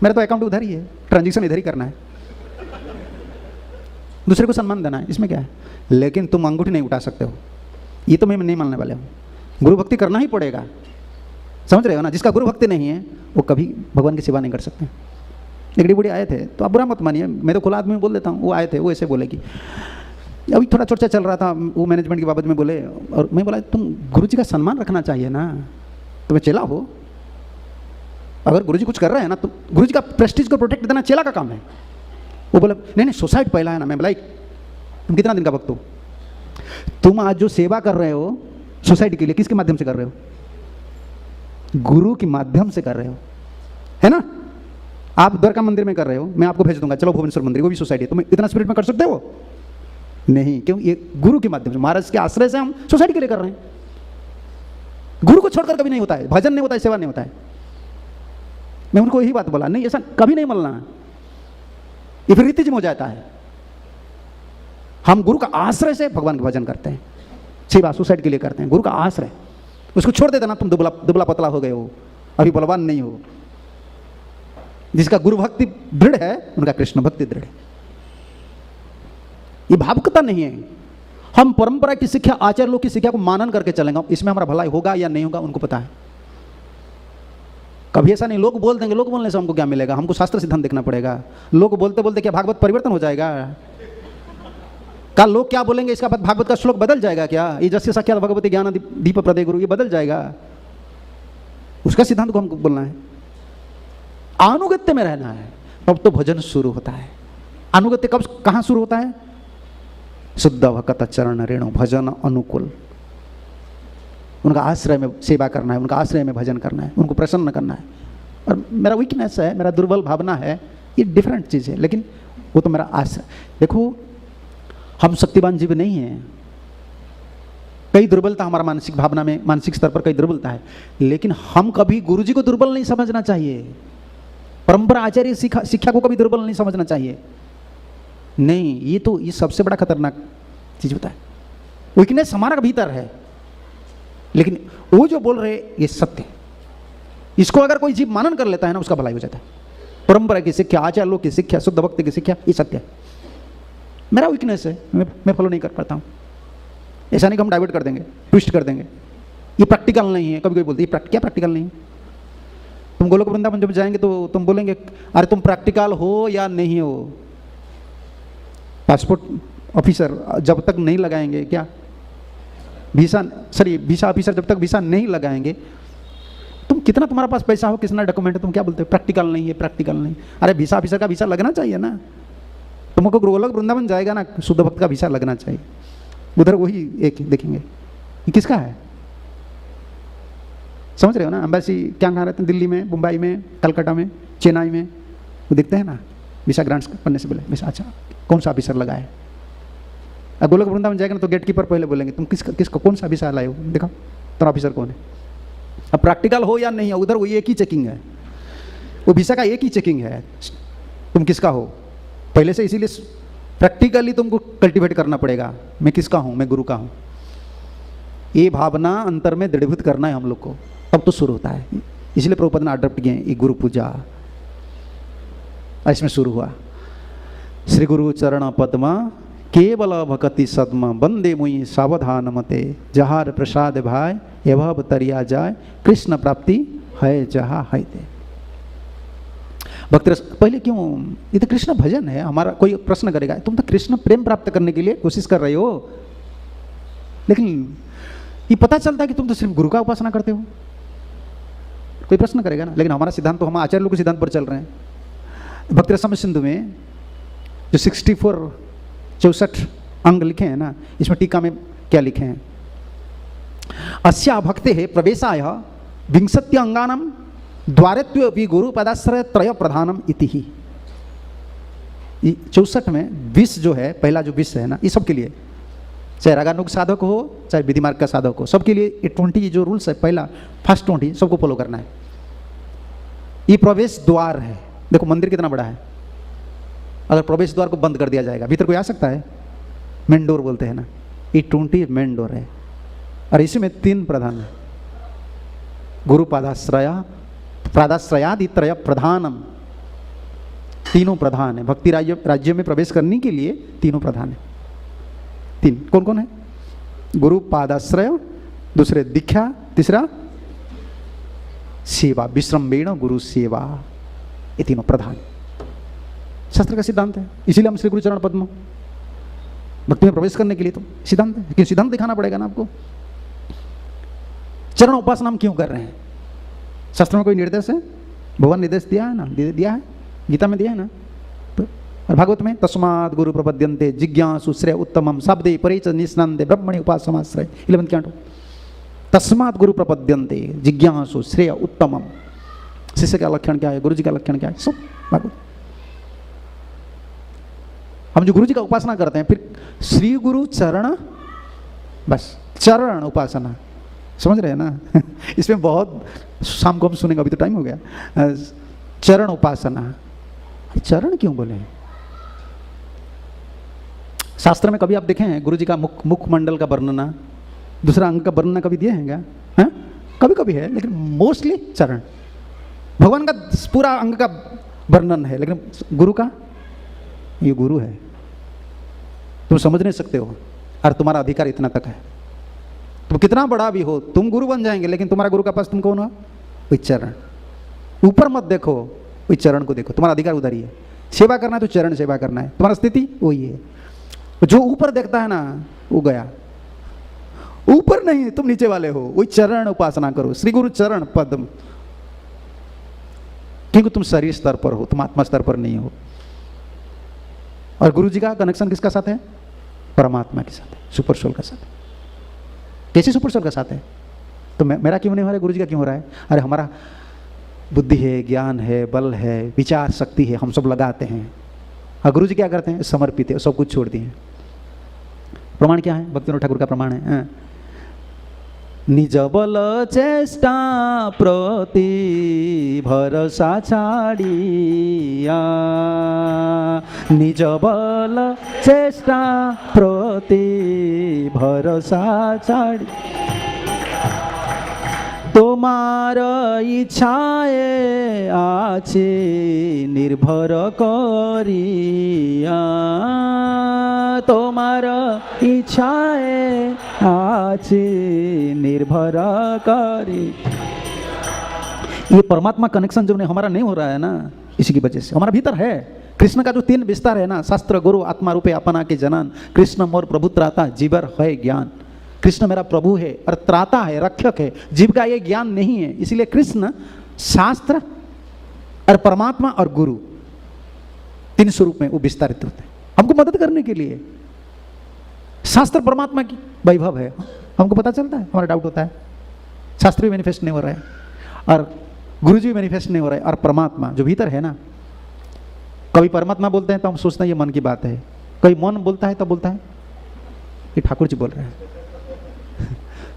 मेरा तो अकाउंट उधर ही है, ट्रांजेक्शन इधर ही करना है, दूसरे को सम्मान देना है, इसमें क्या है? लेकिन तुम अंगूठी नहीं उठा सकते हो, ये तो मैं नहीं मानने वाले हूँ। गुरु भक्ति करना ही पड़ेगा, समझ रहे हो ना। जिसका गुरु भक्ति नहीं है वो कभी भगवान की सेवा नहीं कर सकते। एक बूढ़ी आए थे, तो आप बुरा मत मानिए, मैं तो खुला आदमी बोल देता हूँ। वो आए थे, वो ऐसे बोले कि अभी थोड़ा चर्चा चल रहा था वो मैनेजमेंट की बाबत में बोले, और मैं बोला तुम गुरु जी का सम्मान रखना चाहिए ना, तुम्हें चेला हो, अगर गुरुजी कुछ कर रहे हैं ना तो गुरुजी का प्रेस्टीज को प्रोटेक्ट देना चेला का काम है। वो बोला नहीं नहीं सोसाइटी पहला है ना। मैं बोला तुम कितना दिन का भक्त हो? तुम आज जो सेवा कर रहे हो सोसाइटी के लिए किसके माध्यम से कर रहे हो? गुरु के माध्यम से कर रहे हो, है ना? आप द्वारका मंदिर में कर रहे हो, मैं आपको भेज दूंगा, चलो भुवनेश्वर मंदिर, वो भी सोसाइटी है, तुम इतना स्पिरिट में कर सकते हो? नहीं, क्यों? ये गुरु के माध्यम से, महाराज के आश्रय से हम सोसाइटी के लिए कर रहे हैं। गुरु को छोड़कर कभी नहीं होता है, भजन नहीं होता है, सेवा नहीं होता है। मैं उनको यही बात बोला, नहीं ऐसा कभी नहीं मिलना है, ये फिर रीतिज्म हो जाता है। हम गुरु का आश्रय से भगवान का भजन करते हैं, सेवा सोसाइटी के लिए करते हैं, गुरु का आश्रय। उसको छोड़ देते ना, तुम दुबला दुबला पतला हो गए हो, अभी बलवान नहीं हो। जिसका गुरु भक्ति दृढ़ है उनका कृष्ण भक्ति दृढ़ है। ये भावुकता नहीं है। हम परंपरा की शिक्षा, आचार्य लोग की शिक्षा को मानन करके चलेंगे, इसमें हमारा भलाई होगा या नहीं होगा उनको पता है। कभी ऐसा नहीं लोग बोल देंगे, लोग बोलने से हमको क्या मिलेगा, हमको शास्त्र सिद्धांत देखना पड़ेगा। लोग बोलते बोलते क्या भागवत परिवर्तन हो जाएगा? कल लोग क्या बोलेंगे इसका बाद भागवत का श्लोक बदल जाएगा क्या? ये जस्य सख्या भगवती ज्ञान दीप प्रदय गुरु, ये बदल जाएगा? उसका सिद्धांत को हमको बोलना है, अनुगत्य में रहना है, तब तो भजन शुरू होता है। अनुगत्य कब कहाँ शुरू होता है? शुद्ध भक्त चरण रेणु भजन अनुकूल। उनका आश्रय में सेवा करना है, उनका आश्रय में भजन करना है, उनको प्रसन्न करना है। और मेरा वीकनेस है, मेरा दुर्बल भावना है, ये डिफरेंट चीज़ है, लेकिन वो तो मेरा आश्रय। देखो हम शक्तिवान जीव नहीं हैं, कई दुर्बलता हमारा मानसिक भावना में, मानसिक स्तर पर कई दुर्बलता है, लेकिन हम कभी गुरु जी को दुर्बल नहीं समझना चाहिए, परंपरा आचार्य शिक्षा को कभी दुर्बल नहीं समझना चाहिए। नहीं, ये सबसे बड़ा खतरनाक चीज होता है। वीकनेस हमारा भीतर है, लेकिन वो जो बोल रहे ये सत्य है। इसको अगर कोई जीव मानन कर लेता है ना, उसका भलाई हो जाता है। परंपरा की शिक्षा, आचार्य लोग की शिक्षा, शुद्ध भक्ति की शिक्षा, ये सत्य है। मेरा वीकनेस है, मैं फॉलो नहीं कर पाता हूँ। ऐसा नहीं कि हम डाइवर्ट कर देंगे, ट्विस्ट कर देंगे, ये प्रैक्टिकल नहीं है। कभी कोई बोलते ये क्या प्रैक्टिकल नहीं है? तुम गोलोक वृंदावन जब जाएंगे तो तुम बोलेंगे अरे तुम प्रैक्टिकल हो या नहीं हो। पासपोर्ट ऑफिसर जब तक नहीं लगाएंगे, क्या वीसा ऑफिसर जब तक वीसा नहीं लगाएंगे, तुम कितना तुम्हारे पास पैसा हो, कितना डॉक्यूमेंट है, तुम क्या बोलते हो प्रैक्टिकल नहीं है, प्रैक्टिकल नहीं। अरे वीसा ऑफिसर का वीसा लगना चाहिए ना। तुमको गोलोक वृंदावन जाएगा ना, शुद्ध भक्त का वीसा लगना चाहिए। उधर वही एक देखेंगे ये किसका है, समझ रहे हो ना? एम्बेसी क्या कहाँ रहते हैं, दिल्ली में, मुंबई में, कलकत्ता में, चेन्नई में, वो देखते हैं ना वीसा ग्रांट्स करने से पहले अच्छा कौन सा ऑफिसर लगा है। अब गोलोक वृंदावन जाएगा ना तो गेट कीपर पहले बोलेंगे तुम किसका कौन सा वीसा लाए हो, देखा तुम्हारा ऑफिसर कौन है। अब प्रैक्टिकल हो या नहीं हो, उधर वो एक ही चेकिंग है, वो वीसा का एक ही चेकिंग है, तुम किसका हो पहले से। इसीलिए प्रैक्टिकली तुमको कल्टीवेट करना पड़ेगा, मैं किसका हूँ, मैं गुरु का हूँ। ये भावना अंतर में दृढ़ीभूत करना है हम लोग को, तब तो शुरू होता है। इसलिए प्रभुपाद ने अडॉप्ट किए ये गुरु पूजा, इसमें शुरू हुआ। श्री गुरु चरण पद्मा केवल भक्ति सदमा वंदे मुई सावधान मते जहार प्रसाद भाई एवं तरिया जाए कृष्ण प्राप्ति है जहाँ है ते। भक्त पहले क्यों, ये तो कृष्ण भजन है हमारा। कोई प्रश्न करेगा तुम तो कृष्ण प्रेम प्राप्त करने के लिए कोशिश कर रहे हो, लेकिन ये पता चलता है कि तुम तो सिर्फ गुरु का उपासना करते हो। कोई प्रश्न करेगा ना, लेकिन हमारा सिद्धांत तो हम आचार्य लोग के सिद्धांत पर चल रहे हैं। भक्ति रसम सिंधु में जो 64 अंग लिखे हैं ना, इसमें टीका में क्या लिखे हैं, अस्या भक्ते है प्रवेशाय विंशत्य अंगानम द्वारत्व भी गुरु पदाश्रय त्रय प्रधानम इति ही। 64 में 20 जो है, पहला जो 20 है ना, ये सबके लिए, चाहे रागानुग साधक हो चाहे विधि मार्ग का साधक हो, सबके लिए ये 20 जो रूल्स है, पहला फर्स्ट 20 सबको फॉलो करना है। ये प्रवेश द्वार है। देखो मंदिर कितना बड़ा है, अगर प्रवेश द्वार को बंद कर दिया जाएगा भीतर कोई आ सकता है? मेन डोर बोलते हैं ना, ये 20 मेन डोर है। और इसी में 3 प्रधान है, गुरु पादाश्रयादि त्रय प्रधानम, तीनों प्रधान है। भक्ति राज्य में प्रवेश करने के लिए तीनों प्रधान है। 3 कौन कौन है? गुरु पादाश्रय, दूसरे दीक्षा, तीसरा सेवा, विश्रम्भेण गुरु सेवा, ये तीनों प्रधान शास्त्र का सिद्धांत है। इसीलिए हम श्री गुरु चरण पद्म भक्ति में प्रवेश करने के लिए तो सिद्धांत है, लेकिन सिद्धांत दिखाना पड़ेगा ना आपको। चरण उपासना हम क्यों कर रहे हैं? शास्त्र में कोई निर्देश है? भगवान निर्देश दिया है ना, दिया है, गीता में दिया है ना। तो और भागवत में तस्मात् गुरु प्रपद्यन्ते जिज्ञासु श्रेय उत्तमम शब्दे परिच निष्णान्ते ब्रह्मणि उपासमाश्रय 11 canto। तस्मात् गुरु प्रपद्यन्ते जिज्ञासु श्रेय उत्तमम। शिष्य का लक्षण क्या है, गुरु जी का लक्षण क्या है, सब भागवत। हम जो गुरु जी का उपासना करते हैं, फिर श्री गुरु चरण, बस चरण उपासना, समझ रहे हैं ना। इसमें बहुत शाम को हम सुनेंगे, अभी तो टाइम हो गया। चरण उपासना, चरण क्यों बोले? शास्त्र में कभी आप देखें हैं गुरु जी का मुखमंडल का वर्णना, दूसरा अंग का वर्णना कभी दिए हैं क्या? है? कभी कभी है, लेकिन मोस्टली चरण। भगवान का पूरा अंग का वर्णन है, लेकिन गुरु का, ये गुरु है, तुम समझ नहीं सकते हो, और तुम्हारा अधिकार इतना तक है। तुम कितना बड़ा भी हो, तुम गुरु बन जाएंगे, लेकिन तुम्हारा गुरु का पास तुम कौन हो? वही चरण। ऊपर मत देखो, वही चरण को देखो, तुम्हारा अधिकार उधर ही है। सेवा करना है तो चरण सेवा करना है, तुम्हारा स्थिति वही है। जो ऊपर देखता है ना, वो गया, ऊपर नहीं, तुम नीचे वाले हो, वही चरण उपासना करो, श्री गुरु चरण पद्म, क्योंकि तुम शरीर स्तर पर हो, तुम आत्मा स्तर पर नहीं हो। और गुरु जी का कनेक्शन किसका साथ है? परमात्मा के साथ है, सुपर सोल का साथ है। कैसे सुपर सोल का साथ है? तो मेरा क्यों नहीं हो रहा है, गुरु जी का क्यों हो रहा है? अरे हमारा बुद्धि है, ज्ञान है, बल है, विचार शक्ति है, हम सब लगाते हैं, और गुरु जी क्या करते हैं? समर्पित है, सब कुछ छोड़ दिए। प्रमाण क्या है? भक्तिविनोद ठाकुर का प्रमाण है, निज बल चेष्टा प्रति भरोसा छाड़िया, निज बल चेष्टा प्रति भरोसा छाड़ी, তোমার ইচ্ছায় আছে নির্ভর করিয়া, তোমার ইচ্ছায় আছে निर्भर करी। ये परमात्मा कनेक्शन जो हमारा नहीं हो रहा है ना, इसी की वजह से। हमारा भीतर है कृष्ण का जो 3 विस्तार है ना, शास्त्र गुरु आत्मा रूपे अपना के जनन, कृष्ण मोर प्रभु त्राता जीवर है ज्ञान। कृष्ण मेरा प्रभु है और त्राता है, रक्षक है, जीव का ये ज्ञान नहीं है। इसलिए कृष्ण शास्त्र और परमात्मा और गुरु 3 स्वरूप में वो विस्तारित होते हैं हमको मदद करने के लिए। शास्त्र परमात्मा की वैभव है, हमको पता चलता है, हमारा डाउट होता है, शास्त्र भी मैनिफेस्ट नहीं हो रहा है और गुरु जी भी मैनिफेस्ट नहीं हो रहा है। और परमात्मा जो भीतर है ना, कभी परमात्मा बोलते हैं तो हम सोचते हैं ये मन की बात है, कभी मन बोलता है तो बोलता है ये ठाकुर जी बोल रहे हैं।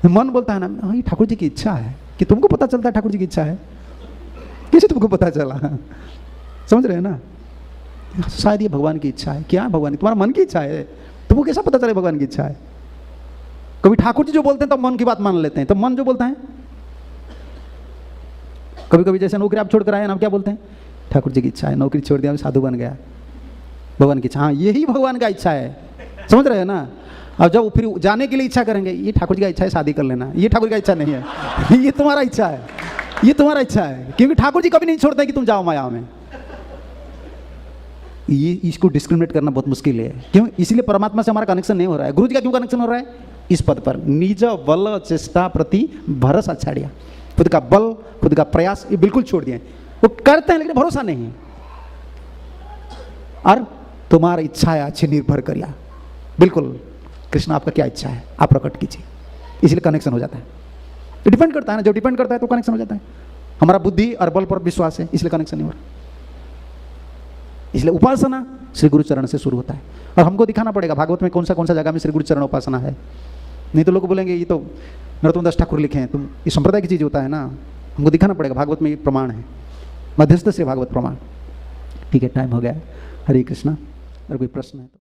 मन बोलता है ना, हाँ ये ठाकुर जी की इच्छा है, कि तुमको पता चलता है ठाकुर जी की इच्छा है, कैसे तुमको पता चला? समझ रहे हैं ना? शायद ये भगवान की इच्छा है। क्या भगवान? तुम्हारा मन की इच्छा है, तुमको कैसा पता चले भगवान की इच्छा है? कभी ठाकुर जी जो बोलते हैं तो मन की बात मान लेते हैं, तो मन जो बोलता है, कभी कभी जैसे नौकरी आप छोड़ कर आए ना, क्या बोलते हैं? ठाकुर जी की इच्छा है, नौकरी छोड़ दिया, साधु बन गया, भगवान की इच्छा। हाँ यही भगवान का इच्छा है, समझ रहे हैं ना? और जब फिर जाने के लिए इच्छा करेंगे, ये ठाकुर जी का इच्छा है, शादी कर लेना, ये ठाकुर का इच्छा नहीं है, ये तुम्हारा इच्छा है, ये तुम्हारा इच्छा है, क्योंकि ठाकुर जी कभी नहीं छोड़ते कि तुम जाओ माया में। ये इसको डिस्क्रिमिनेट करना बहुत मुश्किल है, क्यों? इसलिए परमात्मा से हमारा कनेक्शन नहीं हो रहा है। गुरु जी का क्यों कनेक्शन हो रहा है? इस पद पर, निज बल चेष्टा प्रति भरोसा छाड़िया, खुद का बल, खुद का प्रयास ये बिल्कुल छोड़ दिए। वो करते हैं लेकिन भरोसा नहीं है। और तुम्हारी इच्छा है अच्छी निर्भर करिया, बिल्कुल कृष्ण आपका क्या इच्छा है आप प्रकट कीजिए, इसलिए कनेक्शन हो जाता है। तो डिपेंड करता है ना, जो डिपेंड करता है तो कनेक्शन हो जाता है। हमारा बुद्धि और बल पर विश्वास है, इसलिए कनेक्शन नहीं हो रहा। इसलिए उपासना श्री गुरु चरण से शुरू होता है, और हमको दिखाना पड़ेगा भागवत में कौन सा जगह में श्री गुरु चरण उपासना है। नहीं तो लोग बोलेंगे ये तो नरोत्तम दास ठाकुर लिखे हैं, तुम ये संप्रदाय की चीज़ होता है ना, हमको दिखाना पड़ेगा भागवत में ये प्रमाण है, मध्यस्थ से भागवत प्रमाण। ठीक है, टाइम हो गया। हरे कृष्णा। अगर कोई प्रश्न है तो